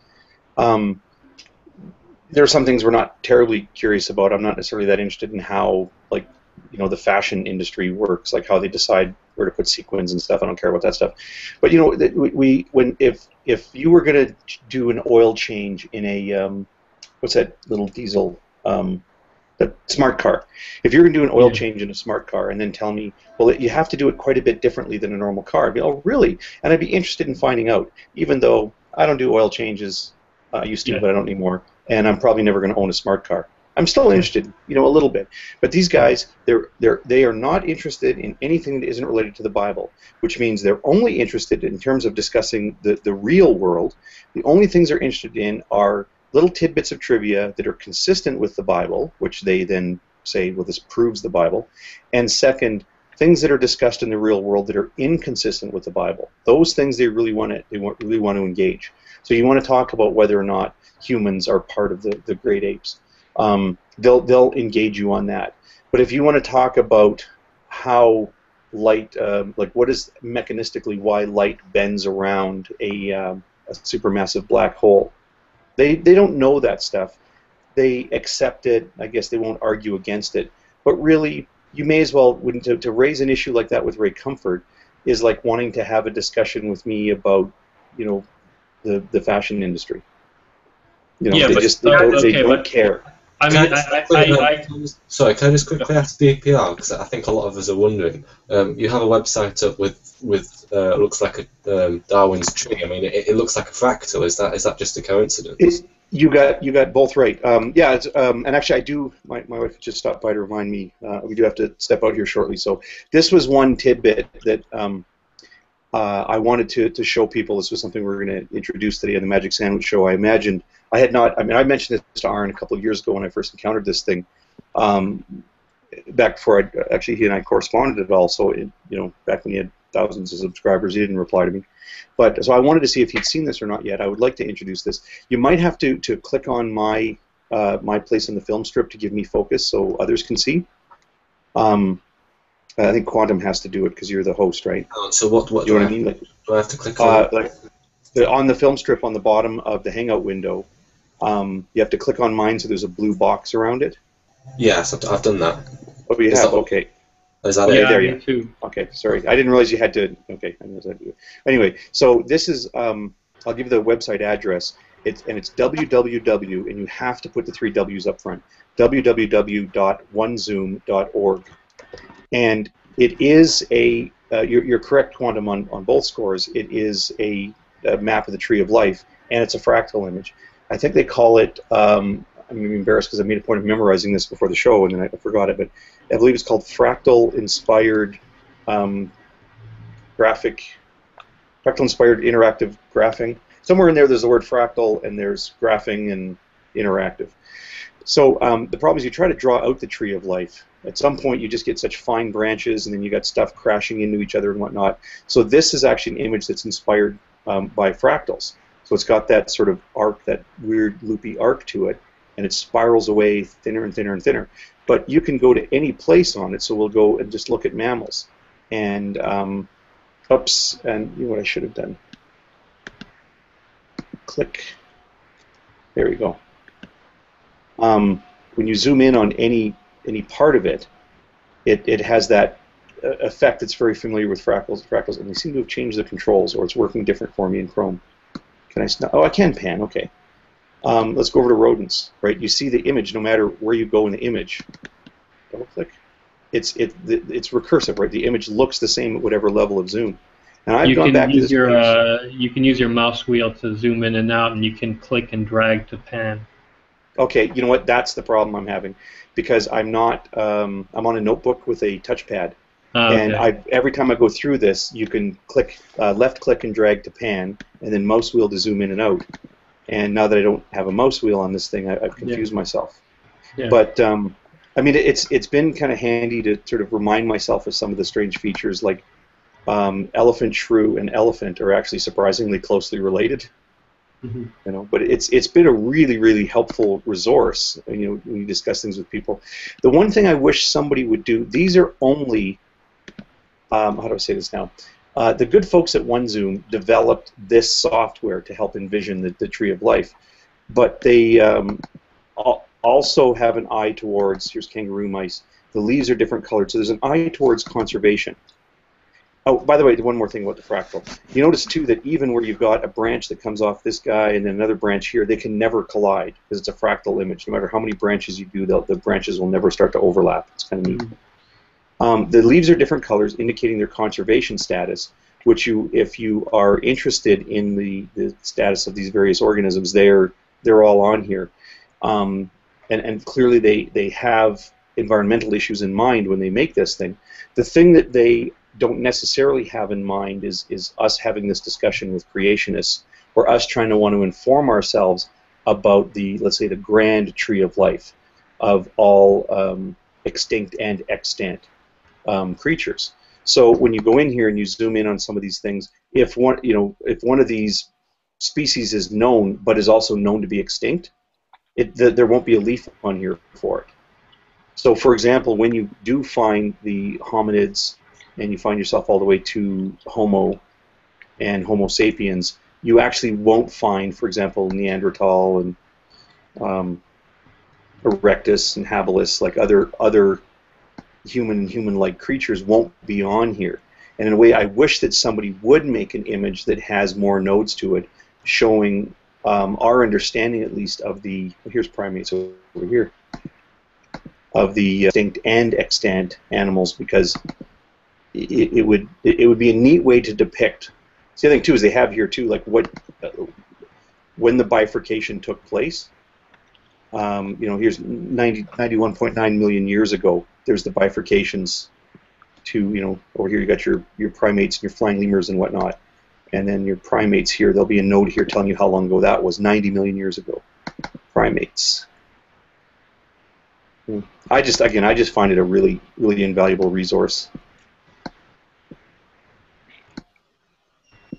There are some things we're not terribly curious about. I'm not necessarily that interested in how, like, the fashion industry works, like how they decide where to put sequins and stuff. I don't care about that stuff. But if you were going to do an oil change in a what's that little diesel, the smart car? If you're going to do an oil change in a smart car and then tell me, well, you have to do it quite a bit differently than a normal car, I'd be, oh, really? And I'd be interested in finding out, even though I don't do oil changes. I used to, but I don't anymore. And I'm probably never going to own a smart car. I'm still interested, a little bit. But these guys, they are not interested in anything that isn't related to the Bible, which means they're only interested in terms of discussing the real world. The only things they're interested in are little tidbits of trivia that are consistent with the Bible, which they then say, well, this proves the Bible. And second, things that are discussed in the real world that are inconsistent with the Bible. Those things they really want to engage. So you want to talk about whether or not humans are part of the great apes. They'll engage you on that. But if you want to talk about how light, like what is mechanistically why light bends around a supermassive black hole, they don't know that stuff. They accept it. I guess they won't argue against it. But really, you may as well, to raise an issue like that with Ray Comfort is like wanting to have a discussion with me about, the fashion industry. They don't care. I mean, sorry, can I just quickly ask BPR, because I think a lot of us are wondering. You have a website up with looks like a Darwin's tree. I mean, it looks like a fractal. Is that just a coincidence? You got both right. Yeah, and actually I do. My wife just stopped by to remind me. We do have to step out here shortly. So this was one tidbit that I wanted to show people. This was something we were going to introduce today on the Magic Sandwich Show. I imagined I had not. I mean, I mentioned this to Aaron a couple of years ago when I first encountered this thing. Back before he and I corresponded at all. So back when he had thousands of subscribers, he didn't reply to me. But so I wanted to see if he'd seen this or not yet. I would like to introduce this. You might have to click on my place in the film strip to give me focus so others can see. I think Quantum has to do it because you're the host, right? So what do you know what I mean? Like, do I have to click on? On the film strip on the bottom of the Hangout window, you have to click on mine so there's a blue box around it. Yes, I've done that. Oh, you have? Okay. Is that yeah, there me too. Okay, sorry. I didn't realize you had to. Okay, I didn't realize I had to do it. Anyway, so this is. I'll give you the website address. It's www, and you have to put the 3 W's up front. www.onezoom.org, and it is a you're correct, Quantum, on both scores. It is a map of the tree of life, and it's a fractal image. I think they call it. I'm embarrassed because I made a point of memorizing this before the show, and then I forgot it. But I believe it's called fractal-inspired fractal-inspired interactive graphing. Somewhere in there's the word fractal, and there's graphing and interactive. So the problem is you try to draw out the tree of life. At some point, you just get such fine branches, and then you got stuff crashing into each other and whatnot. So this is actually an image that's inspired by fractals. So it's got that sort of arc, that weird loopy arc to it, and it spirals away thinner and thinner and thinner. But you can go to any place on it, so we'll go and just look at mammals. And, oops, and you know what I should have done. Click. There you go. When you zoom in on any part of it, it has that effect that's very familiar with fractals, and they seem to have changed the controls, or it's working different for me in Chrome. Can I? Oh, I can pan. Okay. Let's go over to rodents. Right. You see the image no matter where you go in the image. Double click. It's recursive, right? The image looks the same at whatever level of zoom. And I've gone back to this page. You can use your mouse wheel to zoom in and out, and you can click and drag to pan. Okay, you know what? That's the problem I'm having, because I'm not. I'm on a notebook with a touchpad, and every time I go through this, you can click left click and drag to pan, and then mouse wheel to zoom in and out. And now that I don't have a mouse wheel on this thing, I've confused myself. Yeah. But I mean, it's been kind of handy to sort of remind myself of some of the strange features, like elephant, shrew, and elephant are actually surprisingly closely related. Mm-hmm. You know, but it's been a really helpful resource. You know, when you discuss things with people. The one thing I wish somebody would do. These are only how do I say this now? The good folks at OneZoom developed this software to help envision the tree of life, but they also have an eye towards. Here's kangaroo mice. The leaves are different colored, so there's an eye towards conservation. Oh, by the way, one more thing about the fractal. You notice, too, that even where you've got a branch that comes off this guy and then another branch here, they can never collide because it's a fractal image. No matter how many branches you do, the branches will never start to overlap. It's kind of neat. The leaves are different colors, indicating their conservation status, which if you are interested in the status of these various organisms, they're all on here. And clearly they have environmental issues in mind when they make this thing. The thing that they don't necessarily have in mind is us having this discussion with creationists, or us trying to want to inform ourselves about let's say, the grand tree of life of all extinct and extant creatures. So when you go in here and you zoom in on some of these things, if one of these species is known but is also known to be extinct, there won't be a leaf on here for it. So, for example, when you do find the hominids and you find yourself all the way to Homo and Homo sapiens, you actually won't find, for example, Neanderthal and Erectus and Habilis, like other human-like creatures won't be on here. And in a way, I wish that somebody would make an image that has more nodes to it, showing our understanding, at least, of the. Here's primates over here, of the extinct and extant animals, because it would be a neat way to depict. The other thing too is they have here too, like when the bifurcation took place. You know, here's 91.9 million years ago. There's the bifurcations to, you know, over here you got your primates and your flying lemurs and whatnot, and then your primates here. There'll be a node here telling you how long ago that was. 90 million years ago. Primates. I just find it a really invaluable resource.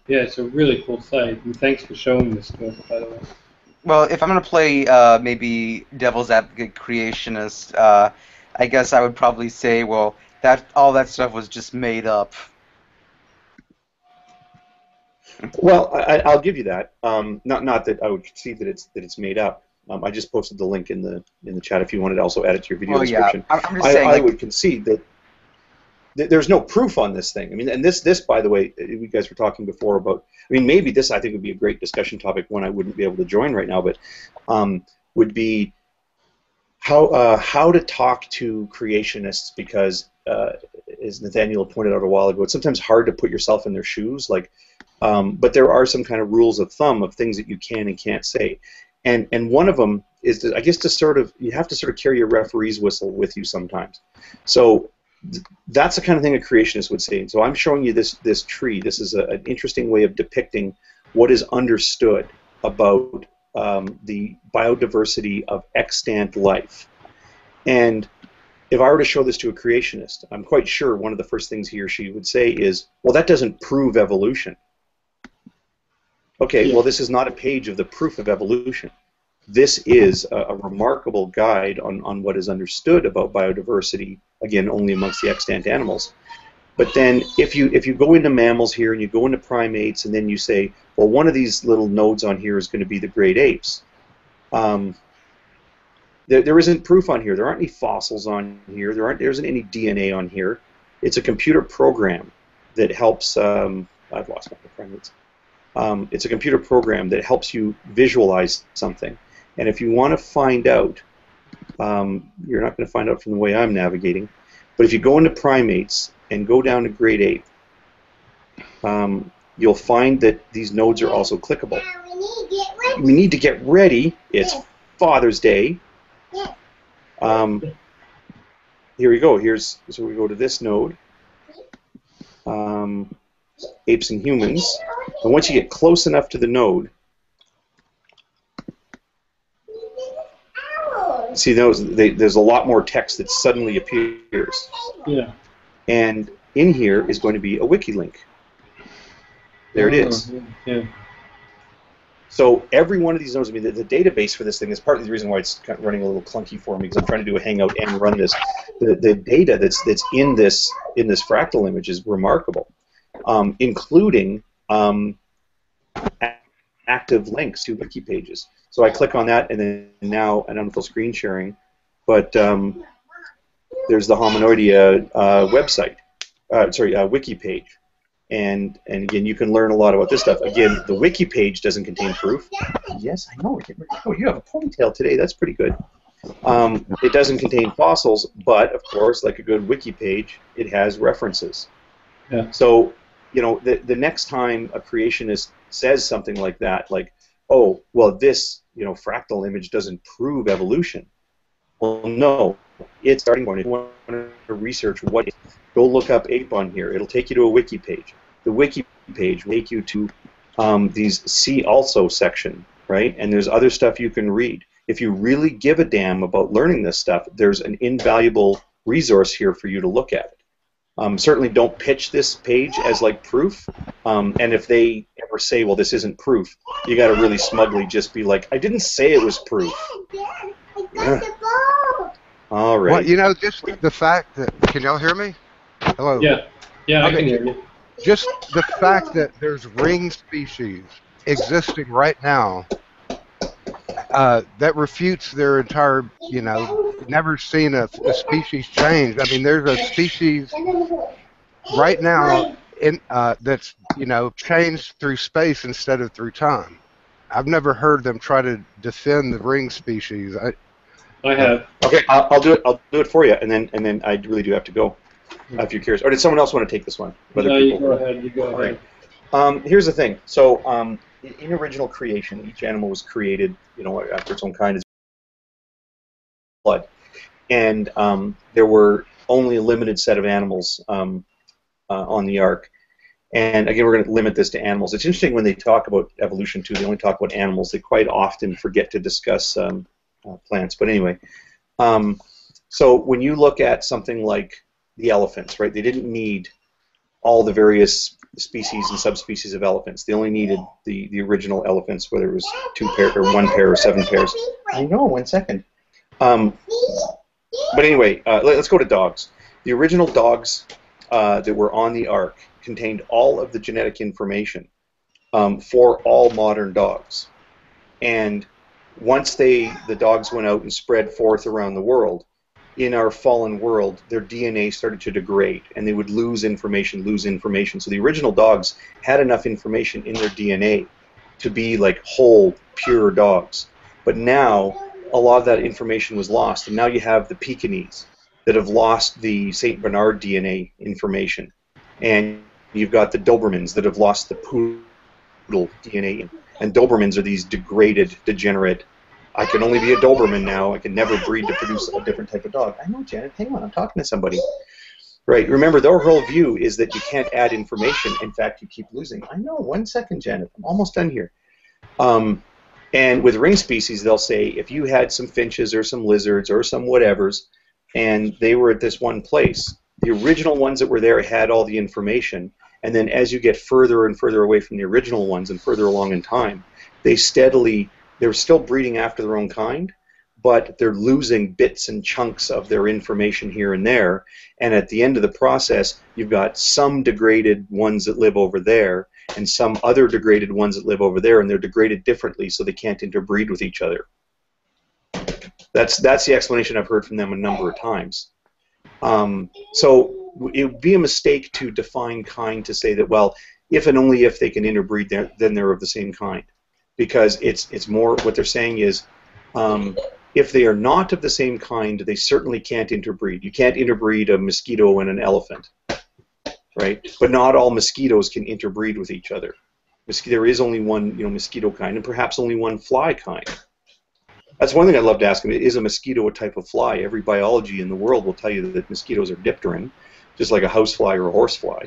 Yeah, it's a really cool site, and thanks for showing this to us, by the way. Well, if I'm going to play maybe devil's advocate creationist, I guess I would probably say, well, all that stuff was just made up. Well, I'll give you that. Not that I would concede that it's made up. I just posted the link in the chat if you wanted to also add it to your video description. Yeah. I'm just saying, I would concede that. there's no proof on this thing. I mean, and this, by the way, you guys were talking before about. I mean, maybe this I think would be a great discussion topic. One I wouldn't be able to join right now, but would be how to talk to creationists, because as Nathaniel pointed out a while ago, it's sometimes hard to put yourself in their shoes. Like, but there are some kind of rules of thumb of things that you can and can't say, and one of them is that, I guess, you have to sort of carry your referee's whistle with you sometimes. So that's the kind of thing a creationist would say. So I'm showing you this tree. This is an interesting way of depicting what is understood about the biodiversity of extant life. And if I were to show this to a creationist, I'm quite sure one of the first things he or she would say is, well, that doesn't prove evolution. Okay, well, this is not a page of the proof of evolution. This is a remarkable guide on what is understood about biodiversity, again, only amongst the extant animals. But then if you go into mammals here and you go into primates and then you say, well, one of these little nodes on here is going to be the great apes. There isn't proof on here. There aren't any fossils on here. There isn't any DNA on here. It's a computer program that helps. I've lost my primates. It's a computer program that helps you visualize something. And if you want to find out, you're not going to find out from the way I'm navigating, but if you go into primates and go down to great ape, you'll find that these nodes are also clickable. We need to get ready. It's Father's Day. Here we go. So we go to this node, apes and humans. And once you get close enough to the node, see there's a lot more text that suddenly appears. Yeah. And in here is going to be a wiki link. There it is. Yeah. So every one of these nodes, I mean, the database for this thing is partly the reason why it's kind of running a little clunky for me, because I'm trying to do a hangout and run this. The data that's in this fractal image is remarkable, including active links to wiki pages. So I click on that, and then now I don't know if it's screen sharing, but there's the hominoidea website, wiki page. And again, you can learn a lot about this stuff. Again, the wiki page doesn't contain proof. Yes, I know. Oh, you have a ponytail today. That's pretty good. It doesn't contain fossils, but of course, like a good wiki page, it has references. Yeah. So, the next time a creationist says something like that, like, oh, well, this fractal image doesn't prove evolution. Well, no, it's starting point. If you want to research what, go look up ape on here. It'll take you to a wiki page. The wiki page will take you to these see also section, right? And there's other stuff you can read. If you really give a damn about learning this stuff, there's an invaluable resource here for you to look at. Certainly don't pitch this page as like proof. And if they ever say, well, this isn't proof, you got to really smugly just be like, I didn't say it was proof. All right. Well, just the fact that, can y'all hear me? Hello? Yeah, I can hear you. Just the fact that there's ring species existing right now, that refutes their entire, never seen a species change. I mean, there's a species right now that's, changed through space instead of through time. I've never heard them try to defend the ring species. I have. Okay, I'll do it. I'll do it for you, and then I really do have to go. If you're curious, or did someone else want to take this one? No, you go ahead. You go ahead. Right. Here's the thing. So, in original creation, each animal was created, after its own kind, as blood, and there were only a limited set of animals on the ark. And again, we're going to limit this to animals. It's interesting when they talk about evolution too. They only talk about animals. They quite often forget to discuss plants. But anyway, so when you look at something like the elephants, right? They didn't need all the various species and subspecies of elephants. They only needed the original elephants, whether it was 2 pair or 1 pair or 7 pairs. I know. 1 second. But anyway, let's go to dogs. The original dogs that were on the ark contained all of the genetic information for all modern dogs. And once the dogs went out and spread forth around the world, in our fallen world, their DNA started to degrade, and they would lose information. So the original dogs had enough information in their DNA to be like whole, pure dogs. But now, a lot of that information was lost, and now you have the Pekingese that have lost the St. Bernard DNA information, and you've got the Dobermans that have lost the Poodle DNA, and Dobermans are these degraded, degenerate. I can only be a Doberman now. I can never breed to produce a different type of dog. I know, Janet. Hang on, I'm talking to somebody. Right. Remember, their whole view is that you can't add information. In fact, you keep losing. I know. 1 second, Janet. I'm almost done here. And with ring species, they'll say if you had some finches or some lizards or some whatevers, and they were at this one place, the original ones that were there had all the information, and then as you get further and further away from the original ones and further along in time, they're still breeding after their own kind, but they're losing bits and chunks of their information here and there, and at the end of the process, you've got some degraded ones that live over there, and some other degraded ones that live over there, and they're degraded differently, so they can't interbreed with each other. That's the explanation I've heard from them a number of times. So it would be a mistake to define kind to say that, well, if and only if they can interbreed, then they're of the same kind. Because it's more, what they're saying is, if they are not of the same kind, they certainly can't interbreed. You can't interbreed a mosquito and an elephant, right? But not all mosquitoes can interbreed with each other. There is only one, mosquito kind, and perhaps only one fly kind. That's one thing I'd love to ask them. Is a mosquito a type of fly? Every biology in the world will tell you that mosquitoes are dipteran, just like a housefly or a horsefly.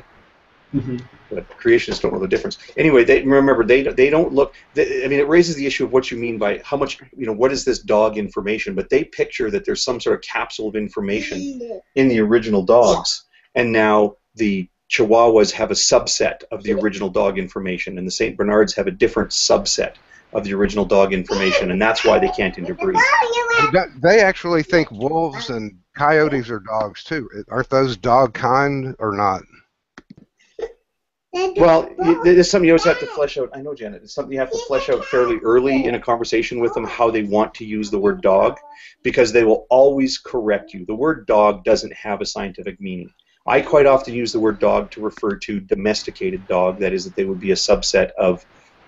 Mm-hmm. But creationists don't know the difference. Anyway, they don't look. It raises the issue of what you mean by how much. What is this dog information? But they picture that there's some sort of capsule of information in the original dogs, and now the Chihuahuas have a subset of the original dog information, and the St. Bernards have a different subset of the original dog information, and that's why they can't interbreed. They actually think wolves and coyotes are dogs too. Aren't those dog kind or not? Well, there's something you always have to flesh out. I know, Janet. It's something you have to flesh out fairly early in a conversation with them, how they want to use the word dog, because they will always correct you. The word dog doesn't have a scientific meaning. I quite often use the word dog to refer to domesticated dog. That is, that they would be a subset of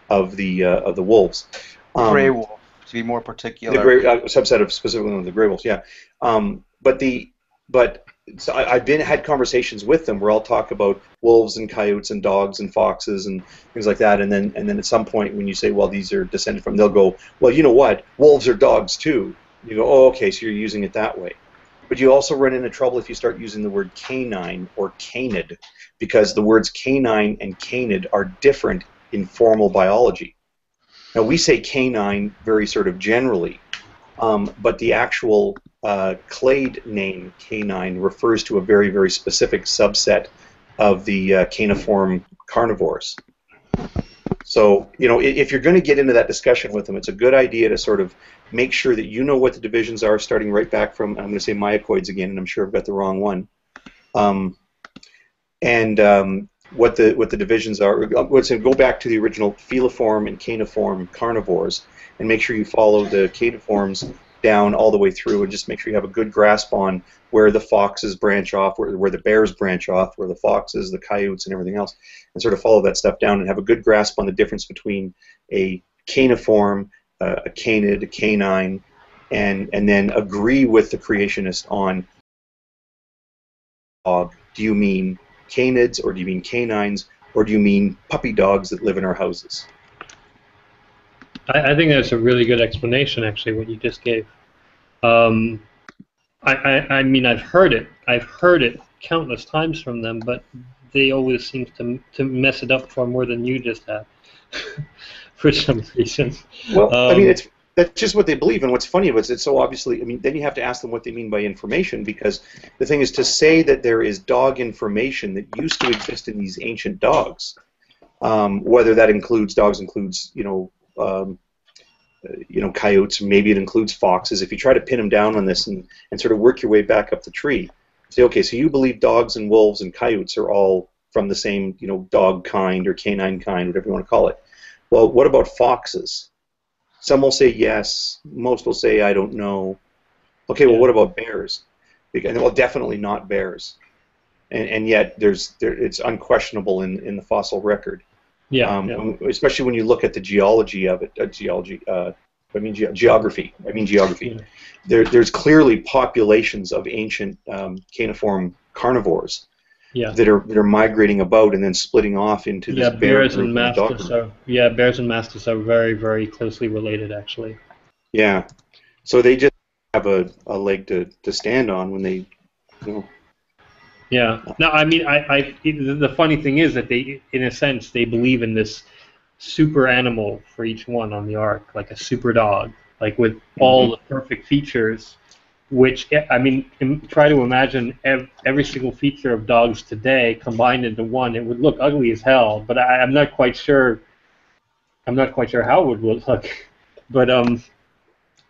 the wolves. Gray wolf, to be more particular. The gray subset of specifically the gray wolves, yeah. So I've had conversations with them where I'll talk about wolves and coyotes and dogs and foxes and things like that, and then at some point when you say, well, these are descended from, they'll go, well, you know what, wolves are dogs too. You go, oh, okay, so you're using it that way. But you also run into trouble if you start using the word canine or canid, because the words canine and canid are different in formal biology. Now, we say canine very sort of generally, but the actual clade name canine refers to a very, very specific subset of the caniform carnivores. So, if you're going to get into that discussion with them, it's a good idea to sort of make sure that you know what the divisions are, starting right back from, I'm going to say myocoids again, and I'm sure I've got the wrong one. What the divisions are. Let's go back to the original feliform and caniform carnivores, and make sure you follow the caniforms down all the way through, and just make sure you have a good grasp on where the foxes branch off, where the bears branch off, where the foxes, the coyotes, and everything else, and sort of follow that stuff down and have a good grasp on the difference between a caniform, a canid, a canine, and then agree with the creationist on dog. Do you mean canids, or do you mean canines, or do you mean puppy dogs that live in our houses? I think that's a really good explanation, actually, what you just gave. I mean, I've heard it countless times from them, but they always seem to mess it up far more than you just have, for some reason. Well, I mean, that's just what they believe, and what's funny about it, it's so obviously, I mean, then you have to ask them what they mean by information, because the thing is to say that there is dog information that used to exist in these ancient dogs, whether that includes, coyotes, maybe it includes foxes. If you try to pin them down on this and sort of work your way back up the tree, say, okay, so you believe dogs and wolves and coyotes are all from the same, dog kind or canine kind, whatever you want to call it. Well, what about foxes? Some will say yes. Most will say I don't know. Okay, well, what about bears? because, well, definitely not bears, and yet it's unquestionable in the fossil record. Yeah, Especially when you look at the geology of it, geography. Yeah. There's clearly populations of ancient caniform carnivores that are migrating about and then splitting off into this bear bears group and and dog mastiffs group. bears and mastiffs are very, very closely related, actually. Yeah, so they just have a leg to stand on when they, you know. Yeah. No, I mean, the funny thing is that they, in a sense, they believe in this super animal for each one on the ark, like a super dog, like with all the perfect features. Which, I mean, try to imagine every single feature of dogs today combined into one. It would look ugly as hell, but I'm not quite sure. I'm not quite sure how it would look. But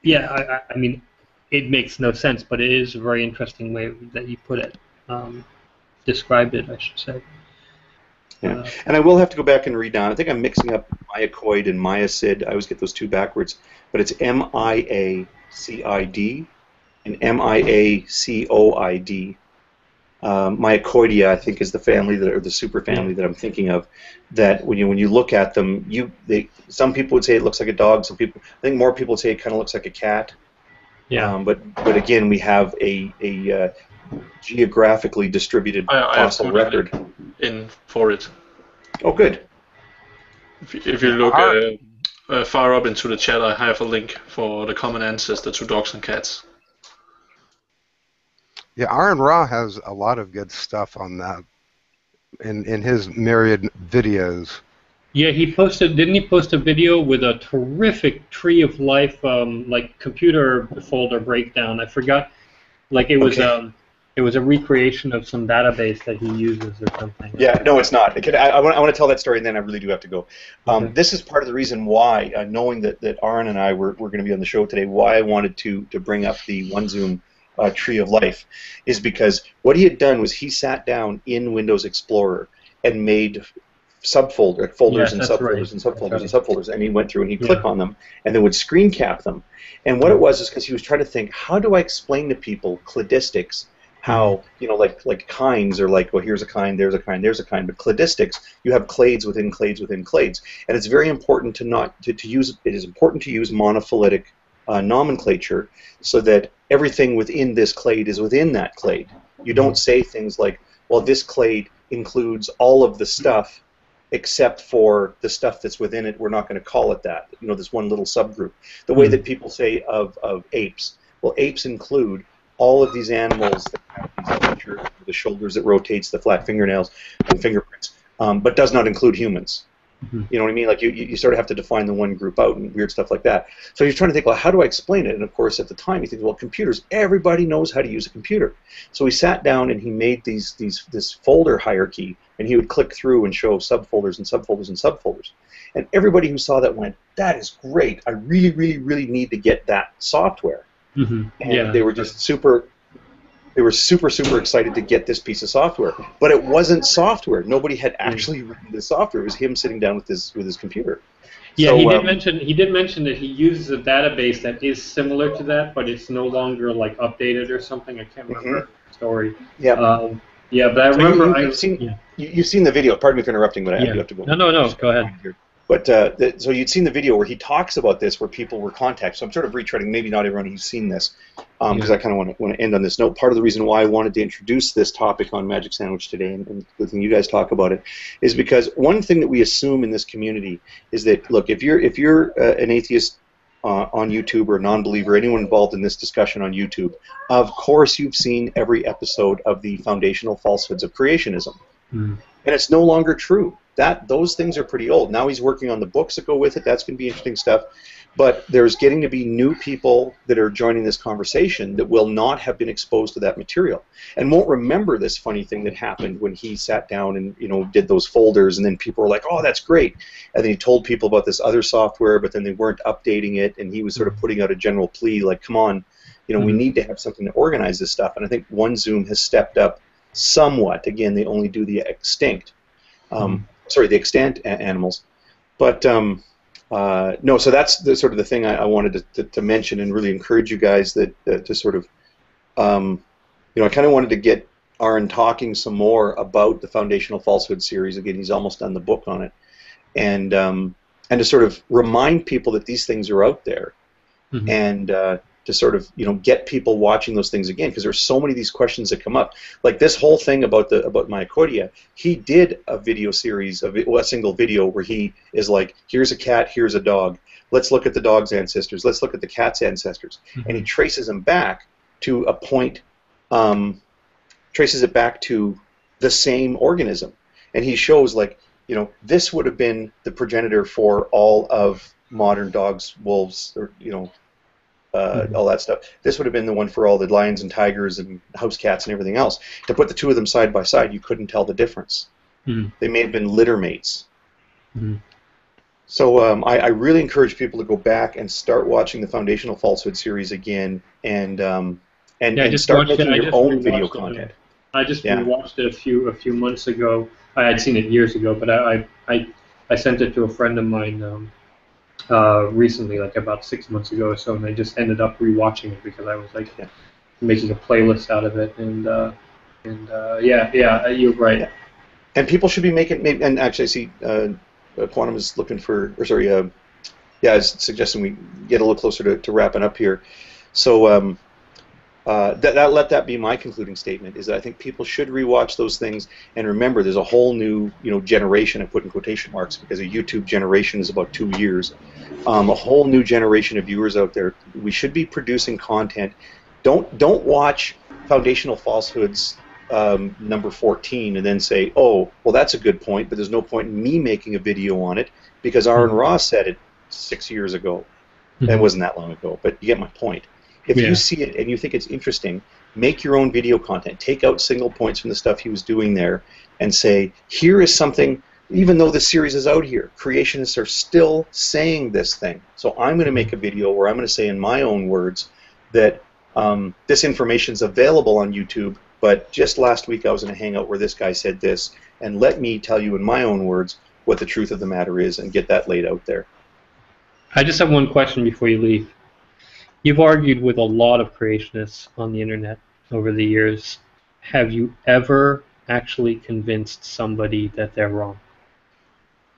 yeah, I mean, it makes no sense, but it is a very interesting way that you put it. Described it, I should say. Yeah, and I will have to go back and read down. I think I'm mixing up Myacoid and Myacid. I always get those two backwards, but it's M-I-A-C-I-D and M-I-A-C-O-I-D. Myacoidia, I think, is the family or the super family that I'm thinking of. That when you look at them, some people would say it looks like a dog. Some people, I think, more people would say it kind of looks like a cat. Yeah. But again, we have a geographically distributed fossil record in for it. Oh, good. If you look far up into the chat, I have a link for the common ancestor to dogs and cats. Yeah, Aaron Ra has a lot of good stuff on that in his myriad videos. Yeah, didn't he post a video with a terrific Tree of Life, like computer folder breakdown? I forgot, like it was a recreation of some database that he uses or something. Yeah, no, it's not. I want to tell that story, and then I really do have to go. This is part of the reason why, knowing that Aaron and I were going to be on the show today, why I wanted to bring up the OneZoom Tree of Life, is because what he had done was he sat down in Windows Explorer and made folders and subfolders and subfolders and subfolders, and he went through and he'd click on them and then would screen cap them. And what it was is because he was trying to think, how do I explain to people cladistics? How, like kinds are like, well, here's a kind, there's a kind, there's a kind, but cladistics, you have clades within clades within clades, and it's very important to use. It is important to use monophyletic nomenclature so that everything within this clade is within that clade. You don't say things like, well, this clade includes all of the stuff except for the stuff that's within it. We're not going to call it that. This one little subgroup. The way that people say of apes. Well, apes include all of these animals that have these features, the shoulders that rotates, the flat fingernails and fingerprints, but does not include humans. You know what I mean? Like you sort of have to define the one group out and weird stuff like that. So you're trying to think, well, how do I explain it? And of course, at the time, you think, well, computers. Everybody knows how to use a computer. So he sat down and he made this folder hierarchy, and he would click through and show subfolders and subfolders and subfolders. And everybody who saw that went, that is great. I really, really, really need to get that software. And they were just super excited to get this piece of software. But it wasn't software. Nobody had actually written the software. It was him sitting down with his computer. Yeah, so, he did mention that he uses a database that is similar to that, but it's no longer like updated or something. I can't remember the story. Yeah. But I remember you've seen the video. Pardon me for interrupting, but I do have to go. No. Go ahead. But so you'd seen the video where he talks about this, where people were contacted. So I'm sort of retreading. Maybe not everyone who's seen this, because I kind of want to end on this note. Part of the reason why I wanted to introduce this topic on Magic Sandwich today, and letting you guys talk about it, is because one thing that we assume in this community is that, look, if you're an atheist on YouTube or a non-believer, anyone involved in this discussion on YouTube, of course you've seen every episode of the foundational falsehoods of creationism, and it's no longer true. Those things are pretty old. Now he's working on the books that go with it. That's going to be interesting stuff. But there's getting to be new people that are joining this conversation that will not have been exposed to that material and won't remember this funny thing that happened when he sat down and did those folders, and then people were like, oh, that's great. And then he told people about this other software, but then they weren't updating it, and he was sort of putting out a general plea like, come on, we need to have something to organize this stuff. And I think OneZoom has stepped up somewhat. Again, they only do the extinct. The extant animals, but no. So that's the sort of the thing I wanted to mention and really encourage you guys that to sort of I kind of wanted to get Aaron talking some more about the Foundational Falsehood series. Again, he's almost done the book on it, and to sort of remind people that these things are out there, and to sort of get people watching those things again, because there's so many of these questions that come up. Like this whole thing about myocardia, he did a video series of a single video where he is like, here's a cat, here's a dog. Let's look at the dog's ancestors. Let's look at the cat's ancestors, and he traces them back to a point. Traces it back to the same organism, and he shows like this would have been the progenitor for all of modern dogs, wolves, or all that stuff. This would have been the one for all the lions and tigers and house cats and everything else. To put the two of them side by side, you couldn't tell the difference. They may have been litter mates. So I really encourage people to go back and start watching the Foundational Falsehood series again, and start making your own video content. I just rewatched it a few months ago. I had seen it years ago, but I sent it to a friend of mine recently, like about 6 months ago or so, and I just ended up rewatching it because I was like making a playlist out of it, and you're right. Yeah. And people should be making, and actually I see Quantum is looking for, or sorry, is suggesting we get a little closer to wrapping up here. So let that be my concluding statement, is that I think people should rewatch those things, and remember there's a whole new generation, I put in quotation marks because a YouTube generation is about 2 years, a whole new generation of viewers out there. We should be producing content. Don't watch Foundational Falsehoods number 14 and then say, oh, well that's a good point, but there's no point in me making a video on it because Aaron Ross said it 6 years ago. It wasn't that long ago, but you get my point. If you see it and you think it's interesting, make your own video content. Take out single points from the stuff he was doing there and say, here is something, even though the series is out here, creationists are still saying this thing. So I'm going to make a video where I'm going to say in my own words that this information is available on YouTube, but just last week I was in a hangout where this guy said this, and let me tell you in my own words what the truth of the matter is and get that laid out there. I just have one question before you leave. You've argued with a lot of creationists on the internet over the years. Have you ever actually convinced somebody that they're wrong?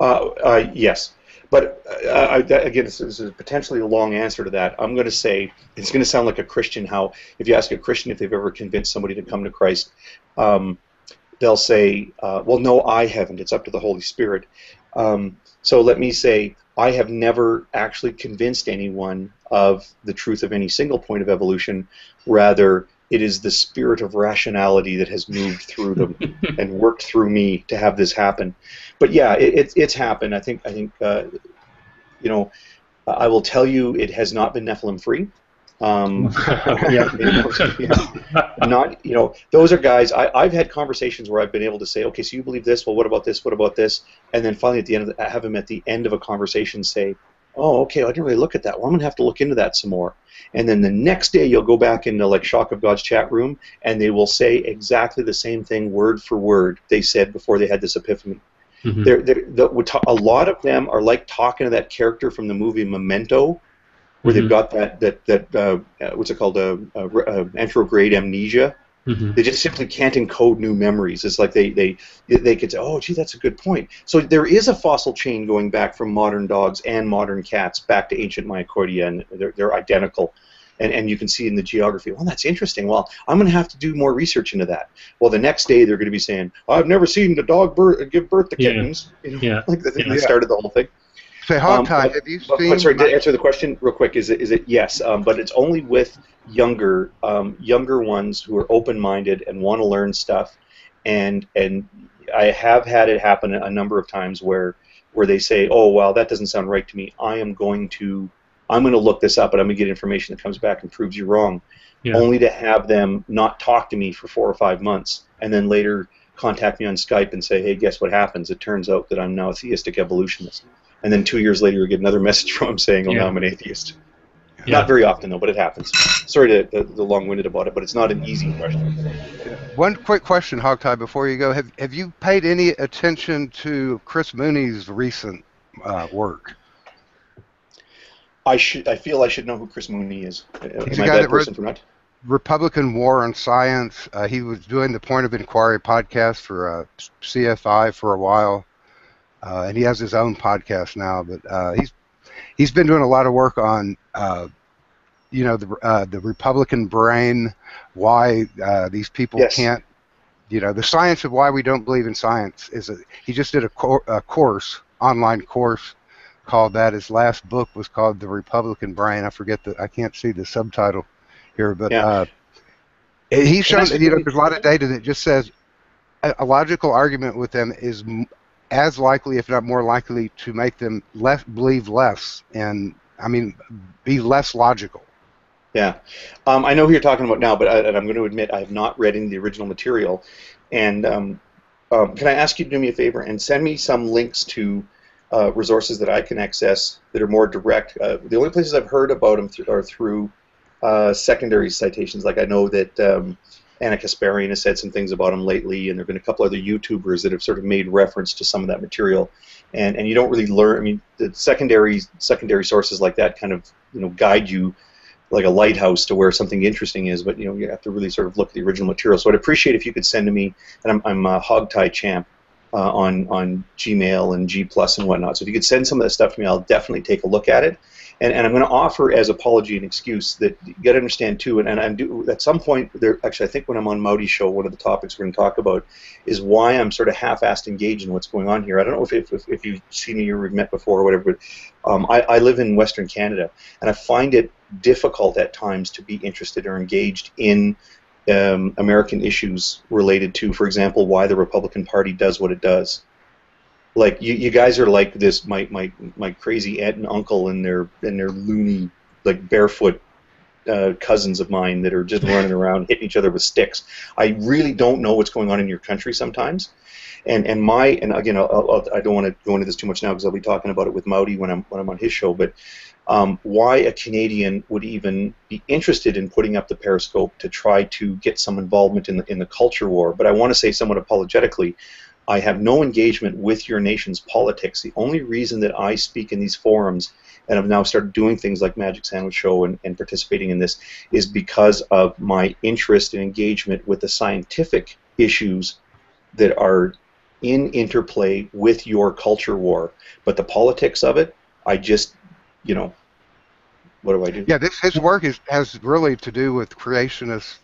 Yes. But again, this is potentially a long answer to that. I'm going to say, it's going to sound like a Christian, how if you ask a Christian if they've ever convinced somebody to come to Christ, they'll say, well, no, I haven't. It's up to the Holy Spirit. So let me say, I have never actually convinced anyone of the truth of any single point of evolution. Rather, it is the spirit of rationality that has moved through them and worked through me to have this happen. But yeah, it's happened. I think I will tell you, it has not been Nephilim free. Not, those are guys. I've had conversations where I've been able to say, okay, so you believe this? Well, what about this? What about this? And then finally, at the end, have him at the end of a conversation say, oh, okay, I didn't really look at that. Well, I'm gonna have to look into that some more. And then the next day, you'll go back into like Shock of God's chat room, and they will say exactly the same thing, word for word, they said before they had this epiphany. A lot of them are like talking to that character from the movie Memento, where they've got that what's it called, anterograde amnesia. They just simply can't encode new memories. It's like they could say, oh, gee, that's a good point. So there is a fossil chain going back from modern dogs and modern cats back to ancient myocardia, and they're identical. And you can see in the geography, well, that's interesting. Well, I'm going to have to do more research into that. Well, the next day they're going to be saying, I've never seen the dog give birth to kittens. Like they started the whole thing. Say, Hogtie, have you seen? Sorry, to answer the question real quick, is it yes? But it's only with younger ones who are open-minded and want to learn stuff, and I have had it happen a number of times where they say, oh, well, that doesn't sound right to me. I'm going to look this up, and I'm going to get information that comes back and proves you wrong, only to have them not talk to me for 4 or 5 months, and then later contact me on Skype and say, hey, guess what happens? It turns out that I'm now a theistic evolutionist. And then 2 years later, you get another message from him saying, oh, now I'm an atheist. Not very often, though, but it happens. Sorry to the long-winded about it, but it's not an easy question. One quick question, Hogtie, before you go. Have you paid any attention to Chris Mooney's recent work? I feel I should know who Chris Mooney is. He's a guy that wrote, Republican War on Science. He was doing the Point of Inquiry podcast for CFI for a while, and he has his own podcast now. But he's been doing a lot of work on the Republican brain, why these people can't, the science of why we don't believe in science. He just did a course, online course called that. His last book was called The Republican Brain. I can't see the subtitle here, but he's shown that there's a lot of data that just says a logical argument with them is as likely, if not more likely, to make them believe less, and be less logical. Yeah, I know who you're talking about now, but I'm going to admit I have not read any of the original material. And can I ask you to do me a favor and send me some links to resources that I can access that are more direct? The only places I've heard about them are through secondary citations. Like I know that Anna Kasparian has said some things about him lately, and there have been a couple other YouTubers that have sort of made reference to some of that material. And you don't really learn. I mean, the secondary sources like that kind of guide you like a lighthouse to where something interesting is, but you have to really sort of look at the original material. So I'd appreciate if you could send to me, and I'm Hogtiechamp on Gmail and G+ and whatnot. So if you could send some of that stuff to me, I'll definitely take a look at it. And I'm going to offer as apology and excuse that you got to understand too, and at some point there. Actually, I think when I'm on Maudi's show, one of the topics we're going to talk about is why I'm sort of half-assed engaged in what's going on here. I don't know if you've seen me or we've met before or whatever, but I live in Western Canada, and I find it difficult at times to be interested or engaged in American issues related to, for example, why the Republican Party does what it does. Like you guys are like this, my crazy aunt and uncle and their loony, like barefoot cousins of mine that are just running around hitting each other with sticks. I really don't know what's going on in your country sometimes, and again I don't want to go into this too much now because I'll be talking about it with Maudi when I'm on his show, but why a Canadian would even be interested in putting up the Periscope to try to get some involvement in the culture war. But I want to say somewhat apologetically, I have no engagement with your nation's politics. The only reason that I speak in these forums and have now started doing things like Magic Sandwich Show and participating in this is because of my interest and engagement with the scientific issues that are in interplay with your culture war. But the politics of it, I just, what do I do? Yeah, his work has really to do with creationists.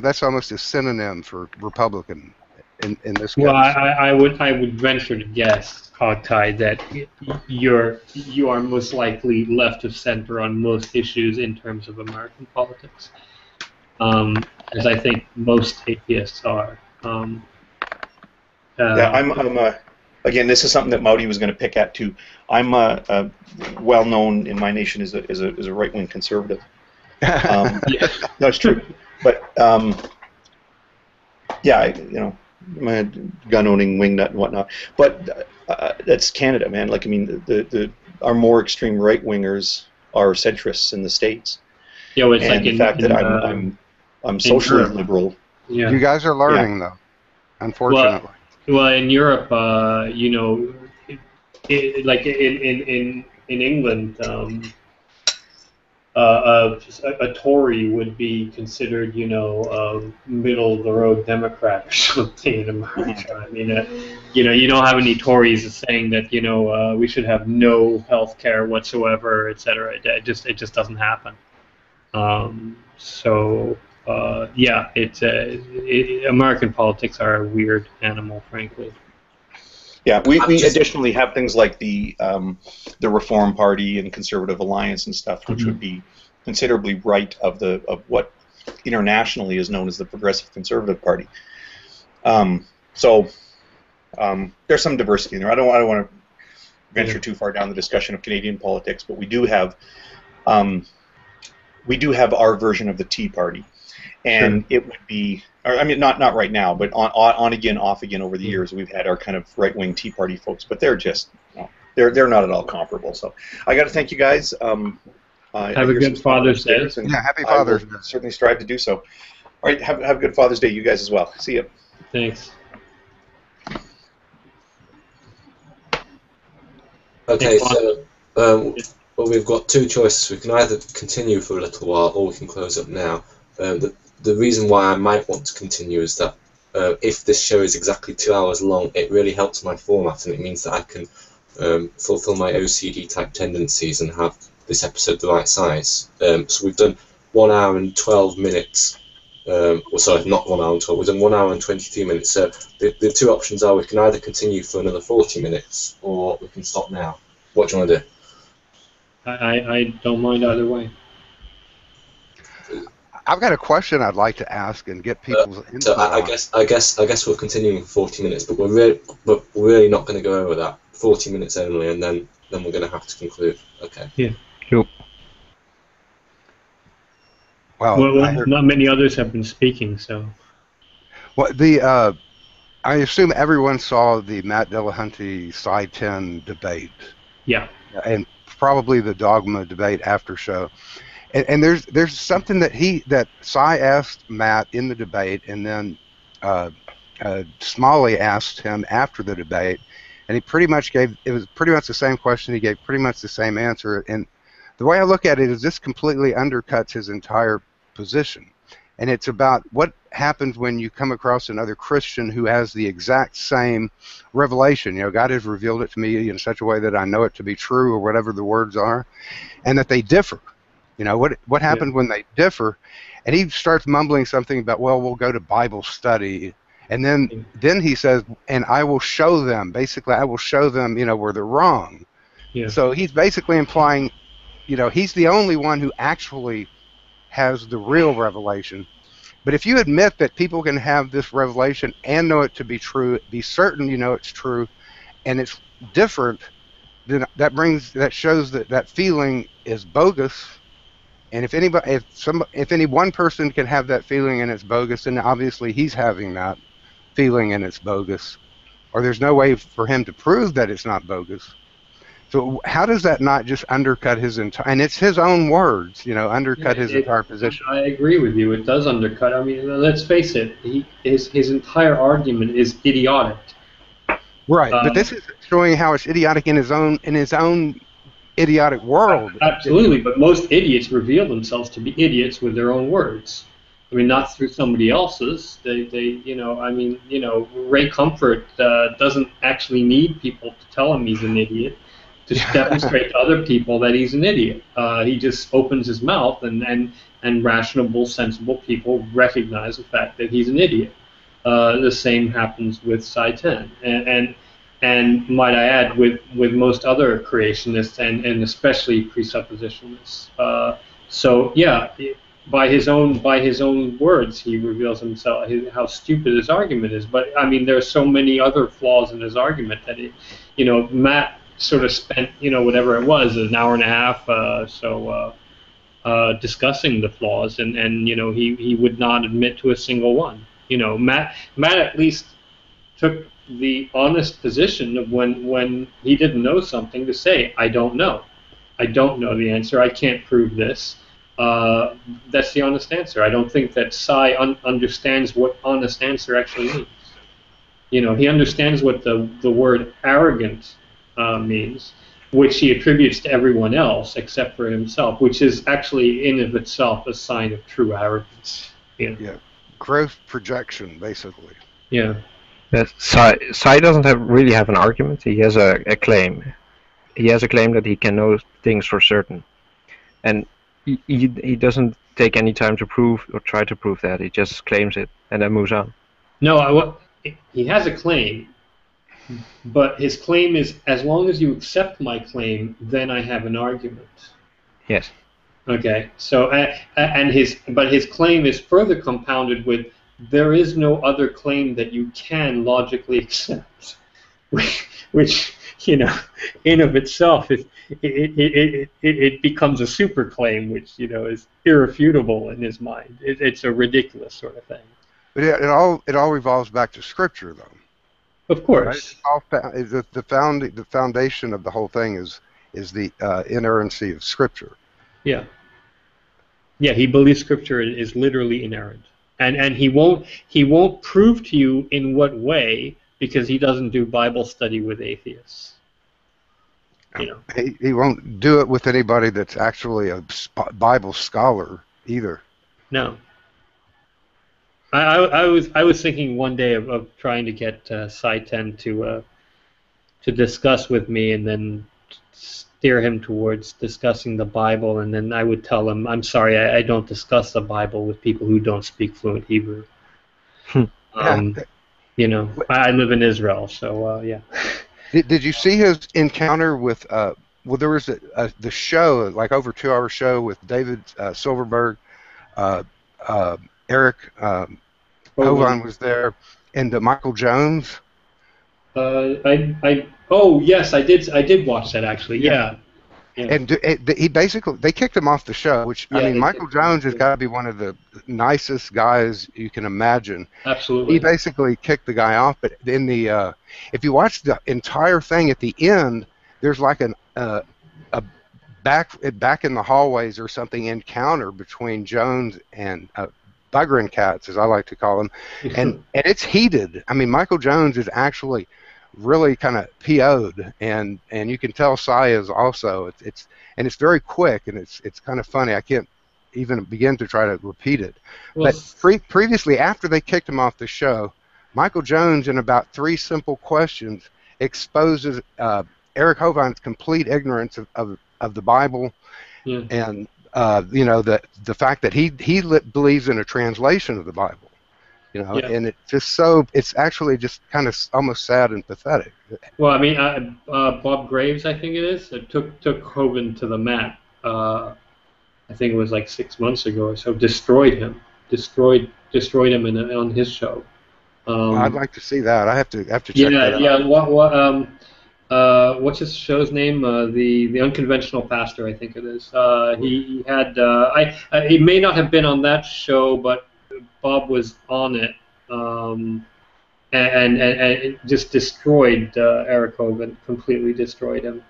That's almost a synonym for Republican. In this case. Well, I would venture to guess, Hogtie, that you are most likely left of center on most issues in terms of American politics, as I think most atheists are. Again, this is something that Maudi was going to pick at too. I'm well known in my nation as a right-wing conservative. No, it's true, but I'm a gun-owning wingnut and whatnot, but that's Canada, man. Like, I mean, our more extreme right-wingers are centrists in the States. Yeah, well, it's and like the fact that I'm socially liberal. Yeah. You guys are learning, though, unfortunately. Well, in Europe, like in England, a Tory would be considered, a middle-of-the-road Democrat or something in America. I mean, you don't have any Tories saying that, we should have no health care whatsoever, etc. It just doesn't happen. American politics are a weird animal, frankly. Yeah, we additionally have things like the Reform Party and Conservative Alliance and stuff, which would be considerably right of what internationally is known as the Progressive Conservative Party. There's some diversity in there. I don't want to venture too far down the discussion of Canadian politics, but we do have our version of the Tea Party, and it would be. I mean, not right now, but on again, off again over the years, we've had our kind of right-wing Tea Party folks, but they're just, they're not at all comparable. So I got to thank you guys. Have a good Father's Day. Yeah, happy Father's Day. Certainly strive to do so. All right, have a good Father's Day, you guys as well. See you. Thanks. Okay, so we've got two choices. We can either continue for a little while, or we can close up now. the reason why I might want to continue is that if this show is exactly 2 hours long, it really helps my format, and it means that I can fulfill my OCD type tendencies and have this episode the right size. So we've done 1 hour and 12 minutes. Well, sorry, not 1 hour and 12. We've done 1 hour and 23 minutes. So the two options are we can either continue for another 40 minutes or we can stop now. What do you want to do? I don't mind either way. I've got a question I'd like to ask and get people's input. So I guess we're continuing for 40 minutes, but we're really not going to go over that. 40 minutes only, and then we're going to have to conclude. Okay. Yeah. Sure. Well, not many others have been speaking, so. Well, I assume everyone saw the Matt Dillahunty Psi 10 debate. Yeah. And probably the Dogma debate after show. And there's something that Psi asked Matt in the debate, and then Smalley asked him after the debate, and he pretty much it was pretty much the same question. He gave pretty much the same answer. And the way I look at it is this completely undercuts his entire position. And it's about what happens when you come across another Christian who has the exact same revelation. You know, God has revealed it to me in such a way that I know it to be true, or whatever the words are, and that they differ. You know, what happens when they differ? And he starts mumbling something about, well, we'll go to Bible study. And then he says, and I will show them. Basically, I will show them, you know, where they're wrong. Yeah. So he's basically implying, you know, he's the only one who actually has the real revelation. But if you admit that people can have this revelation and know it to be true, be certain you know it's true, and it's different, then that shows that feeling is bogus. And if any one person can have that feeling and it's bogus, then obviously he's having that feeling and it's bogus, or there's no way for him to prove that it's not bogus. So how does that not just undercut his entire, and it's his own words, you know, undercut his entire position? I agree with you. It does undercut. I mean, let's face it. His entire argument is idiotic. Right, but this is showing how it's idiotic in his own idiotic world. Absolutely, but most idiots reveal themselves to be idiots with their own words. I mean, not through somebody else's. You know, I mean, you know, Ray Comfort doesn't actually need people to tell him he's an idiot to demonstrate to other people that he's an idiot. He just opens his mouth, and rational, sensible people recognize the fact that he's an idiot. The same happens with Psi 10, and might I add, with most other creationists and especially presuppositionists. So yeah, by his own words, he reveals himself how stupid his argument is. But I mean, there are so many other flaws in his argument that you know, Matt sort of spent, you know, whatever it was, an hour and a half discussing the flaws, and you know, he would not admit to a single one. You know, Matt at least took the honest position of when he didn't know something to say, I don't know the answer, I can't prove this. That's the honest answer. I don't think that Psi understands what honest answer actually means. You know, he understands what the word arrogant means, which he attributes to everyone else except for himself, which is actually in of itself a sign of true arrogance. You know? Yeah, growth projection, basically. Yeah. Yes, Psi doesn't really have an argument. He has a claim. He has a claim that he can know things for certain, and he doesn't take any time to prove or try to prove that. He just claims it and then moves on. No, he has a claim, but his claim is, as long as you accept my claim, then I have an argument. Yes. Okay. So but his claim is further compounded with, there is no other claim that you can logically accept, which you know, in of itself, it becomes a super claim, which, you know, is irrefutable in his mind. It's a ridiculous sort of thing. But it all revolves back to Scripture, though. Of course. Right? The foundation of the whole thing is the inerrancy of Scripture. Yeah. Yeah, he believes Scripture is literally inerrant. And he won't prove to you in what way, because he doesn't do Bible study with atheists. You know, he won't do it with anybody that's actually a Bible scholar either. No, I was thinking one day of trying to get Sai-Ten to discuss with me, and then steer him towards discussing the Bible, and then I would tell him, I'm sorry, I don't discuss the Bible with people who don't speak fluent Hebrew. You know, I live in Israel, so yeah. Did you see his encounter with? Well, there was the show, like over 2-hour show with David Silverberg, Eric Hovan was there, and Michael Jones. Oh yes, I did watch that actually. Yeah. And he basically, they kicked him off the show, which, I mean, Michael Jones has got to be one of the nicest guys you can imagine. Absolutely. He basically kicked the guy off, but in the, if you watch the entire thing at the end, there's like a back in the hallways or something encounter between Jones and Buggering Cats, as I like to call him, and it's heated. I mean, Michael Jones is actually really kind of PO'd, and you can tell Sai is also. It's very quick, and it's kind of funny. I can't even begin to try to repeat it. Well, but previously, after they kicked him off the show, Michael Jones, in about 3 simple questions, exposes Eric Hovan's complete ignorance of the Bible, and you know, the fact that he believes in a translation of the Bible. You know, and it's just so, it's actually just kind of almost sad and pathetic. Well, I mean, Bob Graves, I think it is, took Hovan to the mat. I think it was like 6 months ago or so. Destroyed him him on his show. I'd like to see that. I have to check that out. Yeah. What's his show's name? The Unconventional Pastor, I think it is. He had. He may not have been on that show, but Bob was on it, and it just destroyed Eric Hovan, completely destroyed him.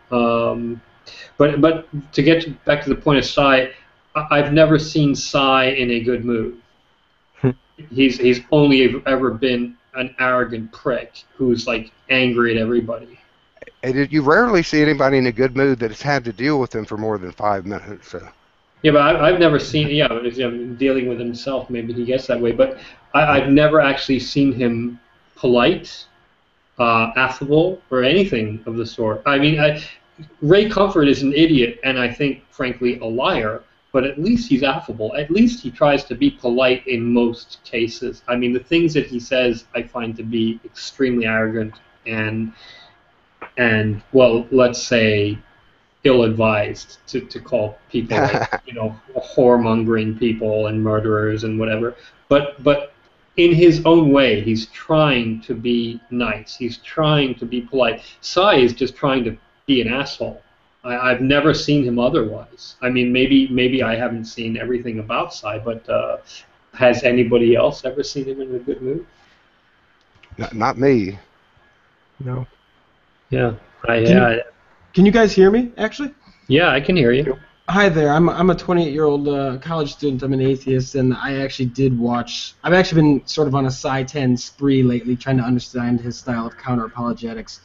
But to get back to the point of Sai, I've never seen Sai in a good mood. He's only ever been an arrogant prick who's like angry at everybody. And you rarely see anybody in a good mood that has had to deal with him for more than 5 minutes. So. Yeah, but I've never seen. Yeah, dealing with himself, maybe he gets that way. But I've never actually seen him polite, affable, or anything of the sort. I mean, Ray Comfort is an idiot, and I think, frankly, a liar. But at least he's affable. At least he tries to be polite in most cases. I mean, the things that he says I find to be extremely arrogant and well, let's say, ill-advised to call people, like, you know, whoremongering people and murderers and whatever. But in his own way, he's trying to be nice. He's trying to be polite. Sai is just trying to be an asshole. I've never seen him otherwise. I mean, maybe I haven't seen everything about Sai, but has anybody else ever seen him in a good mood? Not me. No. Yeah. Can you guys hear me, actually? Yeah, I can hear you. Hi there. I'm a 28-year-old college student. I'm an atheist, and I actually did watch. I've actually been sort of on a Sai-Ten spree lately, trying to understand his style of counter-apologetics.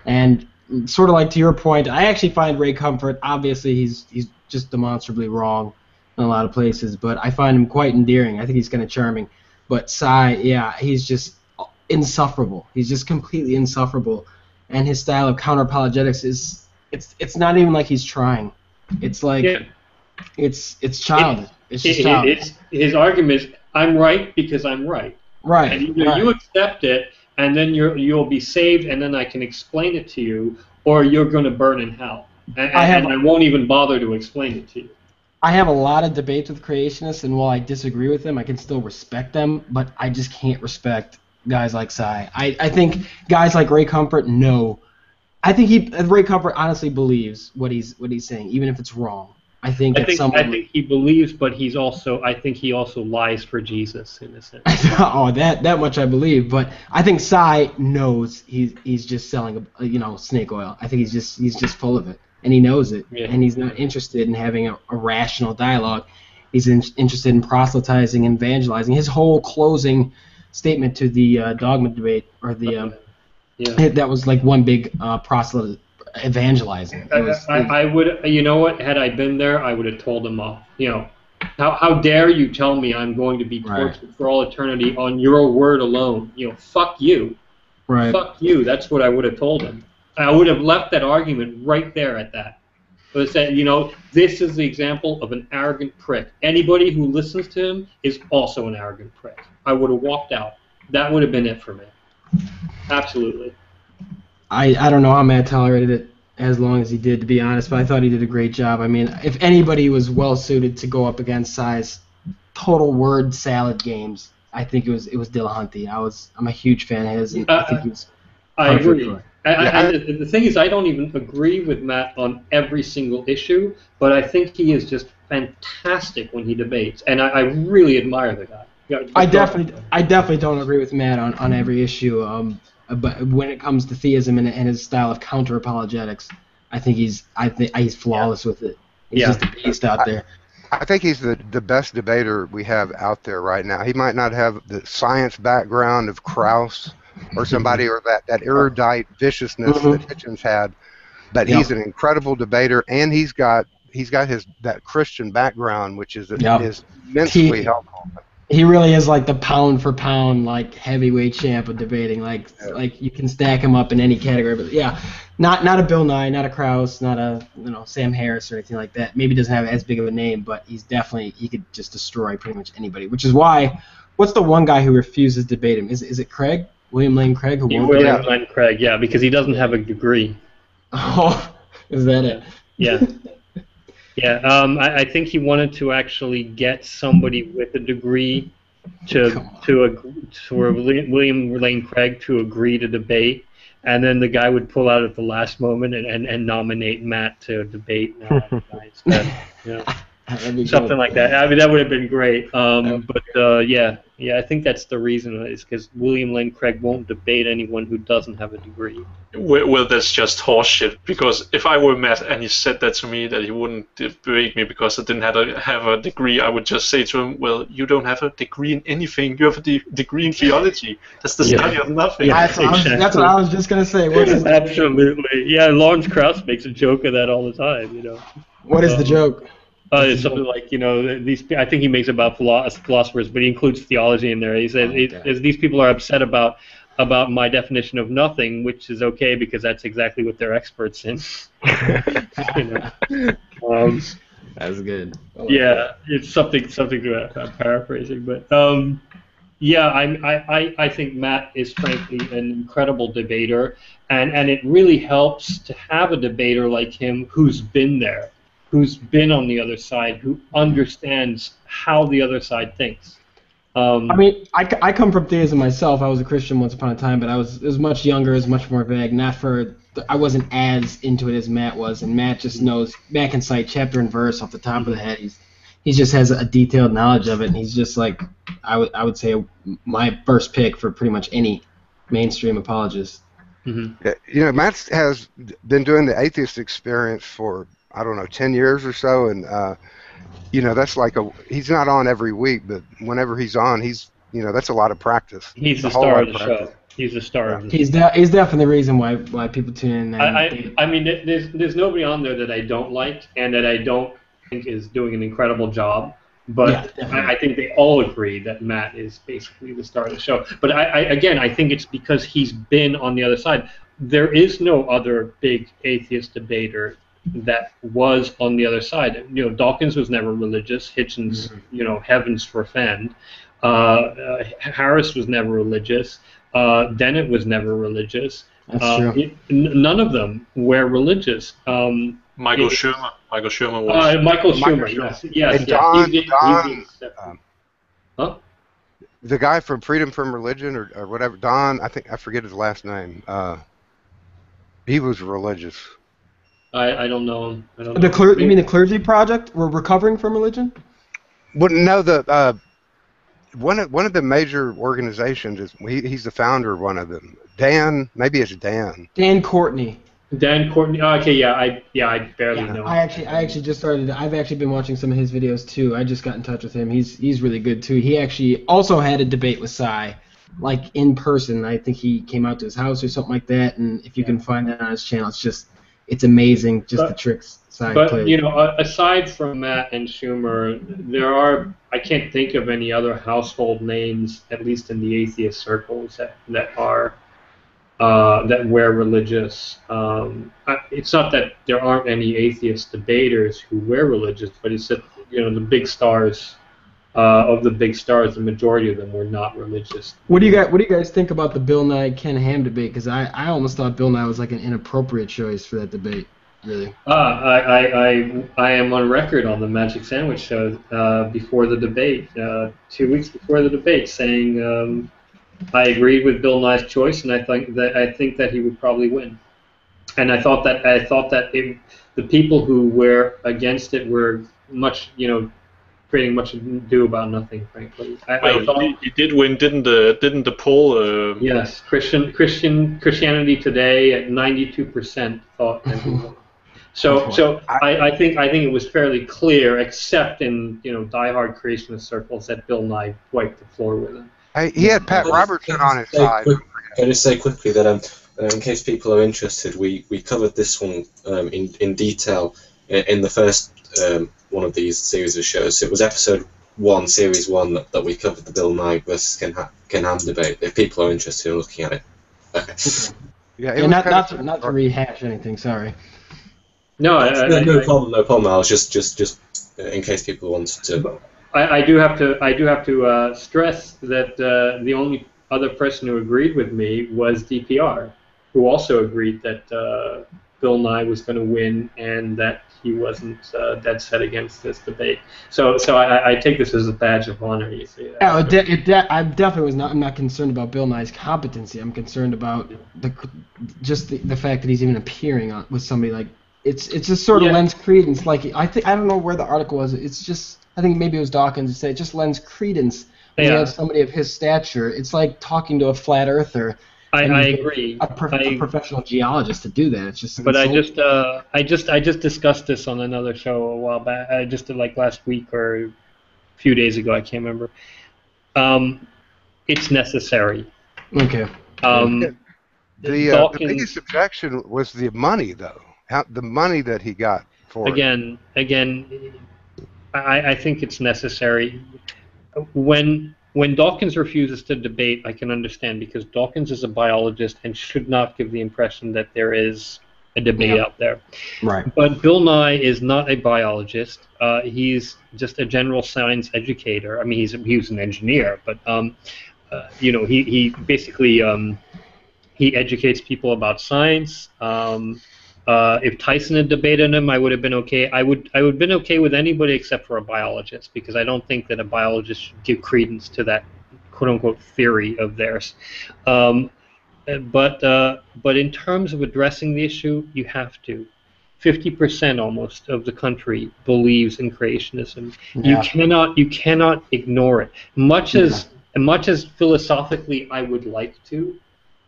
And sort of like to your point, I actually find Ray Comfort, obviously he's just demonstrably wrong in a lot of places, but I find him quite endearing. I think he's kind of charming. But Sai, yeah, he's just insufferable. He's just completely insufferable. And his style of counter-apologetics is, it's not even like he's trying. It's like, it's childish. It's just childish. His argument is, I'm right because I'm right. Right. And either you accept it, and then you'll be saved, and then I can explain it to you, or you're going to burn in hell. And I won't even bother to explain it to you. I have a lot of debates with creationists, and while I disagree with them, I can still respect them, but I just can't respect guys like Sai. I think guys like Ray Comfort know. I think Ray Comfort honestly believes what he's saying, even if it's wrong. I think he believes, but I think he also lies for Jesus in a sense. Oh, that much I believe. But I think Sai knows he's just selling snake oil. I think he's just full of it, and he knows it, and he's not interested in having a rational dialogue. He's interested in proselytizing and evangelizing. His whole closing statement to the dogma debate, or that was like one big proselyte evangelizing. I would, you know what? Had I been there, I would have told him off. How dare you tell me I'm going to be tortured for all eternity on your word alone? Fuck you. Right. Fuck you. That's what I would have told him. I would have left that argument right there at that. But said, this is the example of an arrogant prick. Anybody who listens to him is also an arrogant prick. I would have walked out. That would have been it for me. Absolutely. I don't know how Matt tolerated it as long as he did, to be honest, but I thought he did a great job. I mean, if anybody was well suited to go up against Sai's total word salad games, I think it was Dillahunty. I'm a huge fan of his, and I think he was I agree. for it. And the thing is, I don't even agree with Matt on every single issue, but I think he is just fantastic when he debates, and I really admire the guy. I definitely don't agree with Matt on every issue. But when it comes to theism and his style of counter apologetics, I think he's flawless with it. He's just a beast out there. I think he's the best debater we have out there right now. He might not have the science background of Krauss or somebody, or that erudite viciousness that Hitchens had, but he's an incredible debater, and he's got that Christian background, which is immensely helpful. He really is like the pound for pound, like heavyweight champ of debating. Like you can stack him up in any category. But not a Bill Nye, not a Krauss, not a Sam Harris or anything like that. Maybe doesn't have as big of a name, but he could just destroy pretty much anybody. Which is why, what's the one guy who refuses to debate him? Is it Craig? William Lane Craig? William Lane Craig, because he doesn't have a degree. Oh, is that it? Yeah. Yeah, I think he wanted to actually get somebody with a degree for William Lane Craig to agree to debate, and then the guy would pull out at the last moment and nominate Matt to debate instead. Something like that. I mean, that would have been great. I think that's the reason, is because William Lane Craig won't debate anyone who doesn't have a degree. Well, that's just horseshit. Because if I were Matt and he said that to me, that he wouldn't debate me because I didn't have a degree, I would just say to him, well, you don't have a degree in anything. You have a degree in theology. That's the study of nothing. Yeah, that's what I was just going to say. Absolutely. Yeah, Lawrence Krauss makes a joke of that all the time. What is the joke? It's something like, these. I think he makes about philosophers, but he includes theology in there. He says these people are upset about my definition of nothing, which is okay because that's exactly what they're experts in. That's good. It's something to I'm paraphrasing, but I think Matt is frankly an incredible debater, and it really helps to have a debater like him who's been there, who's been on the other side, who understands how the other side thinks. I mean, I come from theism myself. I was a Christian once upon a time, but it was much younger, it was much more vague. I wasn't as into it as Matt was, and Matt just knows. Matt can cite chapter and verse off the top of the head. He just has a detailed knowledge of it, and he's just like I would say my first pick for pretty much any mainstream apologist. Mm-hmm. Matt has been doing the atheist experience for 10 years or so, and that's like he's not on every week, but whenever he's on, that's a lot of practice. He's the star of the show. He's the star of the show. He's definitely the reason why people tune in. I mean, there's nobody on there that I don't like and that I don't think is doing an incredible job. But I think they all agree that Matt is basically the star of the show. But I think it's because he's been on the other side. There is no other big atheist debater that was on the other side. Dawkins was never religious. Hitchens, heavens forfend. Harris was never religious. Dennett was never religious. That's true. None of them were religious. Michael Shermer. Michael Shermer was. Michael Shermer. Yes. Don, the guy from Freedom from Religion or whatever. Don, I forget his last name. He was religious. I don't know him. You mean the Clergy Project? We're recovering from religion? Well, no, one of the major organizations he's the founder of one of them. Maybe it's Dan. Dan Courtney. Dan Courtney. Oh, okay, I barely know him. I actually just started. I've actually been watching some of his videos too. I just got in touch with him. He's really good too. He actually also had a debate with Sai, like in person. I think he came out to his house or something like that. And if you can find that on his channel, it's amazing just the tricks Sai But plays. you know, aside from Matt and Schumer, I can't think of any other household names, at least in the atheist circles, that wear religious. It's not that there aren't any atheist debaters who wear religious, but it's that, you know, the big stars. Of the big stars, the majority of them were not religious. What do you guys think about the Bill Nye Ken Ham debate? Because I almost thought Bill Nye was like an inappropriate choice for that debate. Really. I am on record on the Magic Sandwich show before the debate, 2 weeks before the debate, saying I agreed with Bill Nye's choice, and I think that he would probably win. And I thought that the people who were against it were much, you know, creating much ado about nothing, frankly. I thought, he did win, didn't the poll? Yes, Christianity Today at 92% thought that he won. So I think it was fairly clear, except in, you know, diehard creationist circles, that Bill Nye wiped the floor with him. He had Pat Robertson on his side. Can I just say quickly that in case people are interested, we covered this one in detail in the first one of these series of shows. It was episode 1, series 1, that we covered the Bill Nye versus Ken Ham debate. If people are interested in looking at it. Okay. Yeah, not to rehash anything. Sorry. No, no problem. I was just in case people wanted to. I do have to stress that the only other person who agreed with me was DPR, who also agreed that Bill Nye was going to win and that he wasn't dead set against this debate. So I take this as a badge of honor. You see? I definitely was not. I'm not concerned about Bill Nye's competency. I'm concerned about the fact that he's even appearing with somebody like. It's just sort of lends credence. Like I don't know where the article was. It's just I think maybe it was Dawkins who said it just lends credence when you have somebody of his stature. It's like talking to a flat earther. I agree. A professional geologist to do that. It's just. But I just discussed this on another show a while back. I just did like last week or a few days ago. I can't remember. It's necessary. Okay. The biggest objection was the money, though. The money that he got for it. Again, I think it's necessary. When Dawkins refuses to debate, I can understand, because Dawkins is a biologist and should not give the impression that there is a debate out there. Right. But Bill Nye is not a biologist. He's just a general science educator. I mean, he was an engineer, but you know, he basically he educates people about science. If Tyson had debated him, I would have been okay. I would have been okay with anybody except for a biologist, because I don't think that a biologist should give credence to that quote-unquote theory of theirs. But in terms of addressing the issue, you have to. 50% almost of the country believes in creationism. Yeah. You cannot ignore it. Much as philosophically I would like to,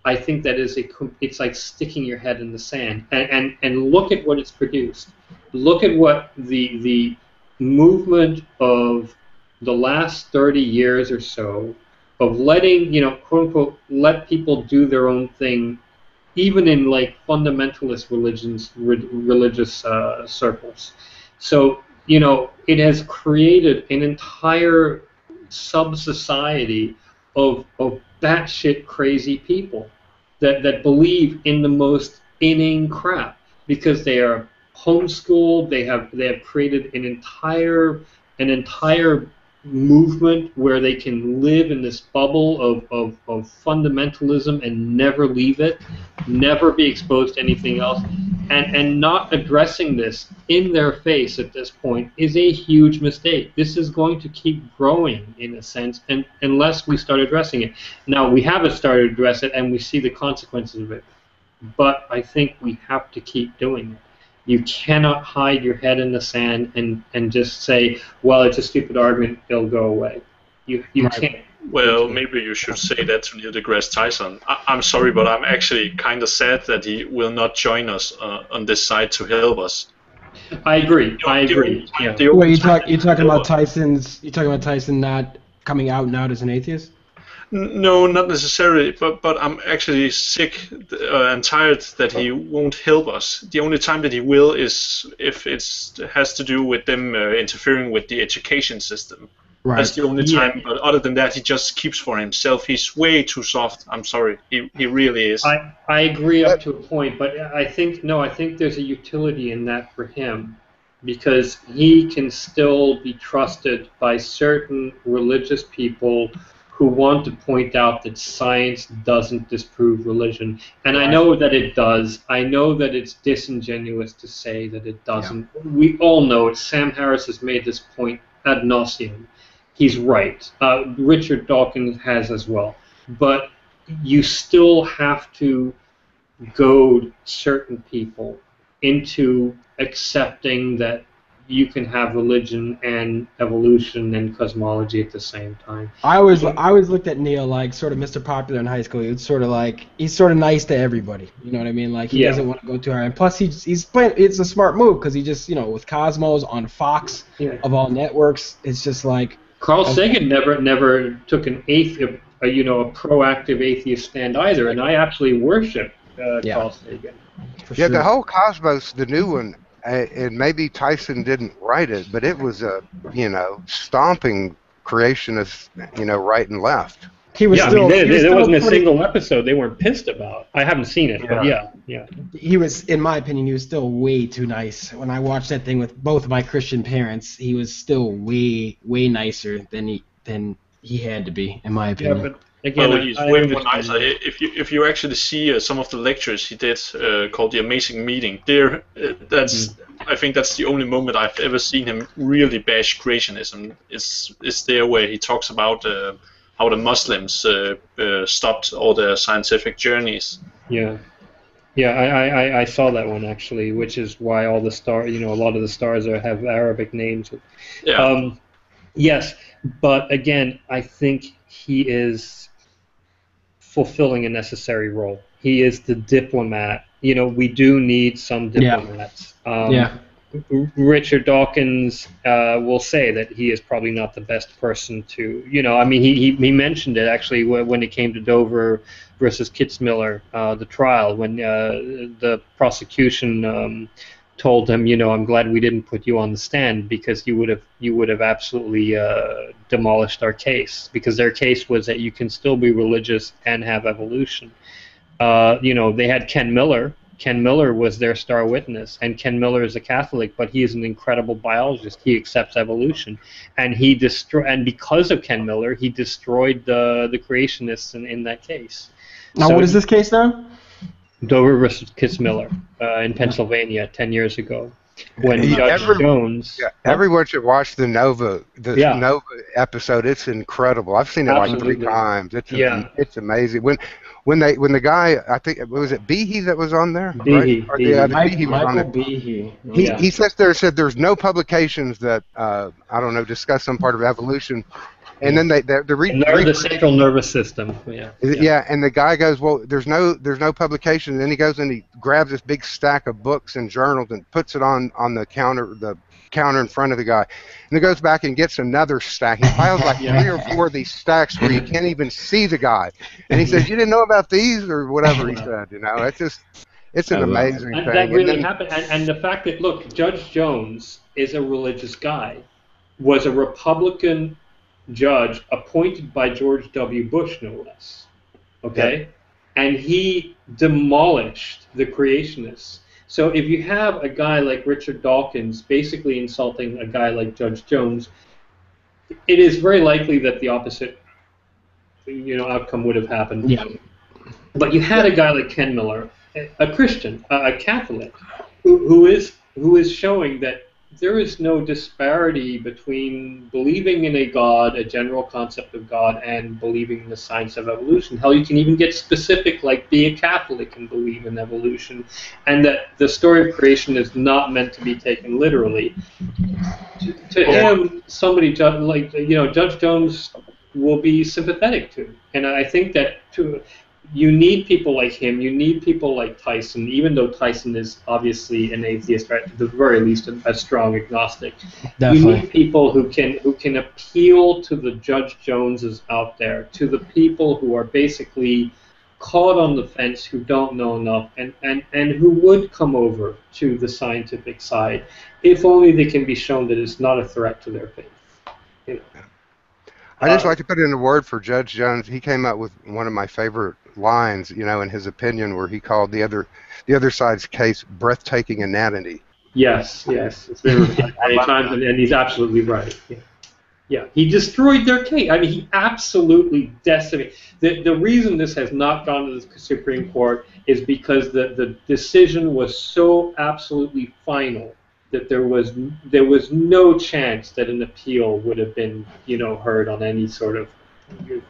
I think that it's like sticking your head in the sand. And look at what it's produced. Look at what the movement of the last 30 years or so of letting, you know, quote unquote, let people do their own thing, even in like fundamentalist religious circles. So, you know, it has created an entire sub-society of batshit crazy people that believe in the most inane crap, because they are homeschooled. They have created an entire movement where they can live in this bubble of fundamentalism and never leave it, never be exposed to anything else, and not addressing this in their face at this point is a huge mistake. This is going to keep growing in a sense, and unless we start addressing it. Now, we haven't started to address it, and we see the consequences of it, but I think we have to keep doing it. You cannot hide your head in the sand and just say, well, it's a stupid argument, it'll go away. You can't. Well, maybe you should say that to Neil deGrasse Tyson. I'm sorry, but I'm actually kind of sad that he will not join us on this side to help us. I agree. Yeah. Wait, you talking about Tyson not coming out and out as an atheist? No, not necessarily, but I'm actually sick and tired that he won't help us. The only time that he will is if it has to do with them interfering with the education system. Right. That's the only time, but other than that, he just keeps for himself. He's way too soft. I'm sorry, he really is. I agree up to a point, but I think there's a utility in that for him, because he can still be trusted by certain religious people who want to point out that science doesn't disprove religion. And I know that it does. I know that it's disingenuous to say that it doesn't. Yeah. We all know it. Sam Harris has made this point ad nauseum. He's right. Richard Dawkins has as well. But you still have to goad certain people into accepting that you can have religion and evolution and cosmology at the same time. I always looked at Neil like sort of Mr. Popular in high school. He was sort of like, he's sort of nice to everybody. You know what I mean? Like he doesn't want to go too hard. And plus he's playing. It's a smart move because he just with Cosmos on Fox of all networks. It's just like Carl Sagan never took an a proactive atheist stand either, and I actually worship Carl Sagan. Yeah, the whole Cosmos, the new one. And maybe Tyson didn't write it, but it was a, stomping creationist, right and left. He was still. There wasn't a single episode they weren't pissed about. I haven't seen it, but yeah. He was, in my opinion, he was still way too nice. When I watched that thing with both my Christian parents, he was still way nicer than he had to be, in my opinion. Yeah, but again, he's way more nicer. If you actually see some of the lectures he did called The Amazing Meeting, I think that's the only moment I've ever seen him really bash creationism. Is there where he talks about how the Muslims stopped all their scientific journeys. Yeah, I saw that one actually, which is why all the stars, a lot of the stars have Arabic names. Yeah. Yes, but again, I think he is fulfilling a necessary role. He is the diplomat. We do need some diplomats. Richard Dawkins will say that he is probably not the best person to, he mentioned it actually when it came to Dover versus Kitzmiller, the trial, when the prosecution told him, I'm glad we didn't put you on the stand because you would have absolutely demolished our case, because their case was that you can still be religious and have evolution. They had Ken Miller. Ken Miller was their star witness, and Ken Miller is a Catholic, but he is an incredible biologist. He accepts evolution, and because of Ken Miller, he destroyed the creationists in that case. Now, what is this case now? Dover versus Kitzmiller in Pennsylvania 10 years ago, when Judge Jones. Yeah, everyone should watch the Nova episode. It's incredible. I've seen it like 3 times. It's amazing. When the guy, I think, was it Behe that was on there? Behe. Right? Behe was on there. He said there's no publications that discuss some part of evolution. And then the central nervous system. Yeah, and the guy goes, well, there's no publication. And then he goes and he grabs this big stack of books and journals and puts it on the counter in front of the guy. And he goes back and gets another stack. He piles like 3 or 4 of these stacks where you can't even see the guy. And he says, you didn't know about these or whatever he said. It's an amazing thing. That really happened. And the fact that, look, Judge Jones is a religious guy, was a Republican judge appointed by George W. Bush, no less. Okay? Yeah. And he demolished the creationists. So if you have a guy like Richard Dawkins basically insulting a guy like Judge Jones, it is very likely that the opposite outcome would have happened. Yeah. But you had a guy like Ken Miller, a Christian, a Catholic, who is showing that there is no disparity between believing in a God, a general concept of God, and believing in the science of evolution. Hell, you can even get specific, like be a Catholic and believe in evolution, and that the story of creation is not meant to be taken literally. To him, somebody like Judge Jones will be sympathetic to, and I think that you need people like him. You need people like Tyson, even though Tyson is obviously an atheist, or at the very least a strong agnostic. Definitely. You need people who can appeal to the Judge Joneses out there, to the people who are basically caught on the fence, who don't know enough, and who would come over to the scientific side, if only they can be shown that it's not a threat to their faith. You know. I just like to put in a word for Judge Jones. He came up with one of my favorite lines, you know, in his opinion, where he called the other side's case breathtaking inanity. Yes, it's been repeated many times, and he's absolutely right. Yeah, he destroyed their case. I mean, he absolutely decimated. The reason this has not gone to the Supreme Court is because the decision was so absolutely final that there was no chance that an appeal would have been, you know, heard on any sort of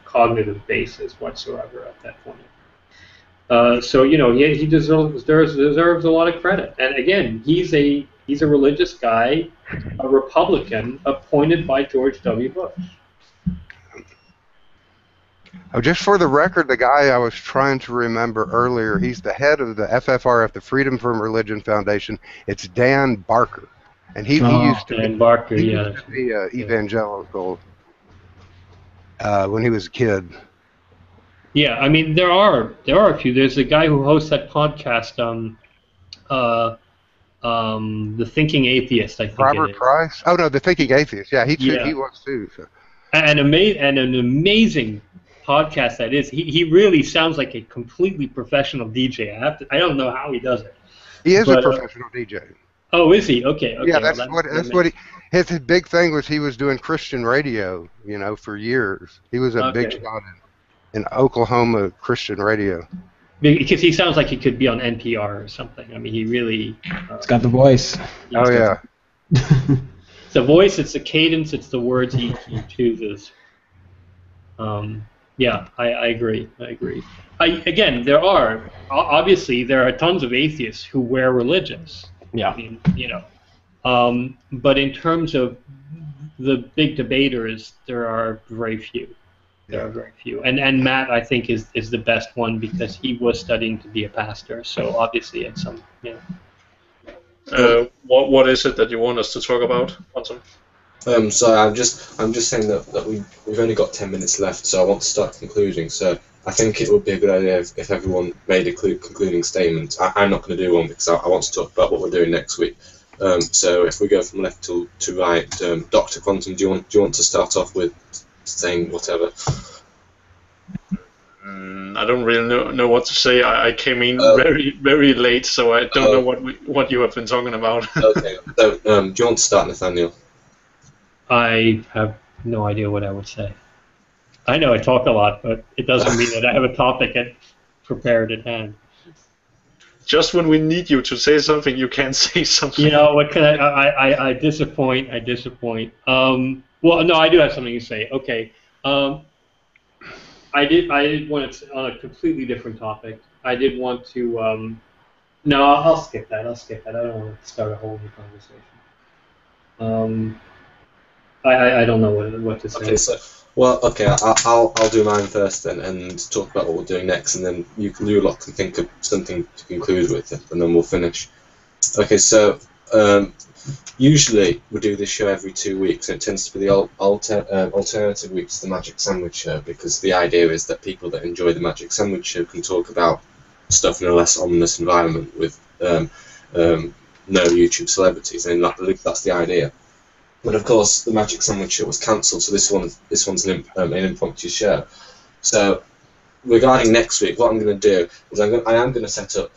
cognitive basis whatsoever at that point. So, you know, he deserves a lot of credit. And again, he's a religious guy, a Republican appointed by George W. Bush. Oh, just for the record, the guy I was trying to remember earlier, he's the head of the FFRF, the Freedom from Religion Foundation. It's Dan Barker, and he used to be evangelical when he was a kid. Yeah, I mean there are a few. There's a guy who hosts that podcast, the Thinking Atheist, I think. Robert Price? Oh no, the Thinking Atheist. Yeah, he was too. So. And an amazing podcast that is. He really sounds like a completely professional DJ. I don't know how he does it. He is a professional DJ. Oh, is he? Okay. Yeah, that's what his big thing was. He was doing Christian radio, you know, for years. He was a big shot in Oklahoma Christian radio. Because he sounds like he could be on NPR or something. I mean, he really. It's got the voice. Oh yeah. It's the voice. It's the cadence. It's the words he chooses. Yeah, I agree. Again, there are tons of atheists who wear religious. Yeah. I mean, you know, but in terms of the big debaters, there are very few. There are very few, and Matt, I think, is the best one because he was studying to be a pastor. So obviously, it's some, you know. What is it that you want us to talk about, Quantum? So I'm just saying that we've only got 10 minutes left, so I want to start concluding. So I think it would be a good idea if everyone made a concluding statement. I'm not going to do one because I want to talk about what we're doing next week. So if we go from left to right, Dr. Quantum, do you want to start off with saying whatever? I don't really know what to say. I came in very, very late, so I don't know what you have been talking about. Okay. So, do you want to start, Nathaniel? I have no idea what I would say. I know I talk a lot, but it doesn't mean that I have a topic prepared at hand. Just when we need you to say something, you can't say something. You know, what can I disappoint. Well, no, I do have something to say. Okay. I did want to, on a completely different topic, I did want to, no, I'll skip that. I don't want to start a whole new conversation. I don't know what to say. Okay, so, well, okay, I'll do mine first then and talk about what we're doing next, and then you lot can think of something to conclude with, and then we'll finish. Okay, so usually we do this show every 2 weeks, and it tends to be the alternative week to the Magic Sandwich Show, because the idea is that people that enjoy the Magic Sandwich Show can talk about stuff in a less ominous environment with no YouTube celebrities, and that's the idea. But of course, the Magic Sandwich Show was cancelled, so this one's an impromptu show. So regarding next week, what I'm going to do is I am going to set up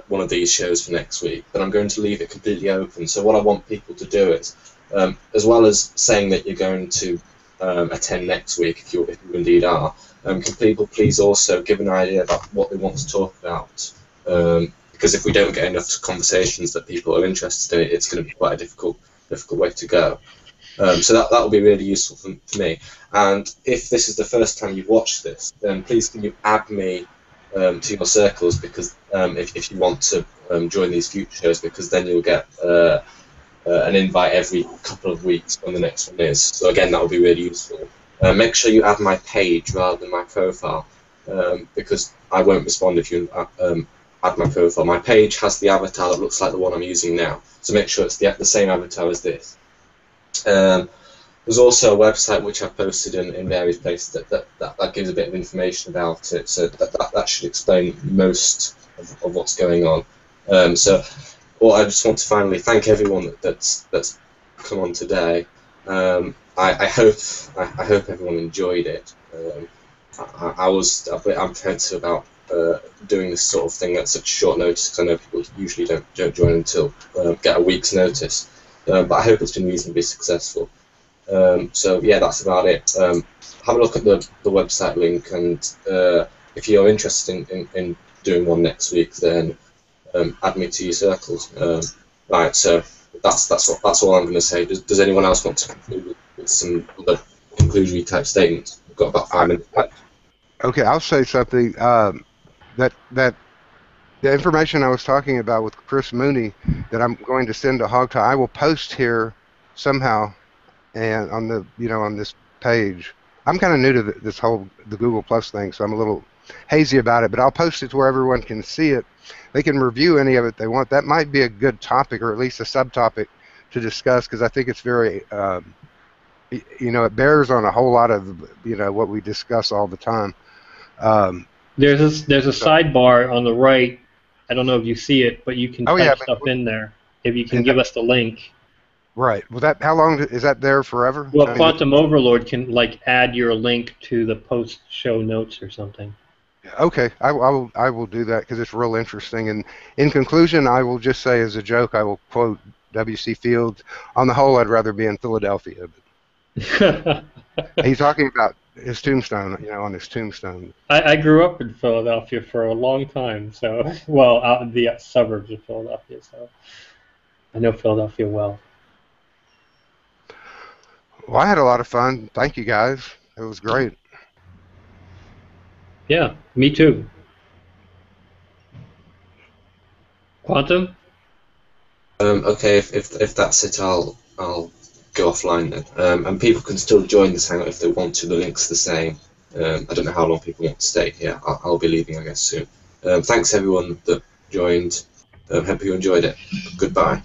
one of these shows for next week, but I'm going to leave it completely open. So what I want people to do is, as well as saying that you're going to attend next week, if you indeed are, can people please also give an idea about what they want to talk about? Because if we don't get enough conversations that people are interested in, it's going to be quite a difficult way to go. So that will be really useful for me. And if this is the first time you've watched this, then please can you add me to your circles, because if you want to join these future shows, because then you'll get an invite every couple of weeks when the next one is. So again, that will be really useful. Make sure you add my page rather than my profile, because I won't respond if you add my profile. My page has the avatar that looks like the one I'm using now, so make sure it's the same avatar as this. There's also a website which I've posted in various places that gives a bit of information about it, so that should explain most of what's going on. Well, I just want to finally thank everyone that's come on today. I hope everyone enjoyed it. I'm apprehensive about doing this sort of thing at such short notice, because I know people usually don't join until get a week's notice. But I hope it's been reasonably successful. So yeah, that's about it. Have a look at the website link, and if you're interested in doing one next week, then add me to your circles. Right, so that's all I'm going to say. Does anyone else want to conclude with some other conclusory type statements? We've got about 5 minutes left. Okay, I'll say something. That the information I was talking about with Chris Mooney that I'm going to send to Hogtie, I will post here somehow, and on the on this page. I'm kind of new to the Google Plus thing, so I'm a little hazy about it. But I'll post it to where everyone can see it. They can review any of it they want. That might be a good topic, or at least a subtopic to discuss, because I think it's very, it bears on a whole lot of what we discuss all the time. There's a sidebar on the right. I don't know if you see it, but you can type stuff in there. If you can give us the link. Right. Well, how long is that there forever? Well, Quantum Overlord can add your link to the post show notes or something. Okay, I will do that because it's real interesting. And in conclusion, I will just say as a joke, I will quote W.C. Fields. On the whole, I'd rather be in Philadelphia. But he's talking about his tombstone, on his tombstone. I grew up in Philadelphia for a long time, so out in the suburbs of Philadelphia, so I know Philadelphia well. Well, I had a lot of fun. Thank you, guys. It was great. Yeah, me too. Quantum? Okay, if that's it, I'll go offline then. And people can still join this hangout if they want to. The link's the same. I don't know how long people want to stay here. I'll be leaving, I guess, soon. Thanks everyone that joined. Hope you enjoyed it. Goodbye.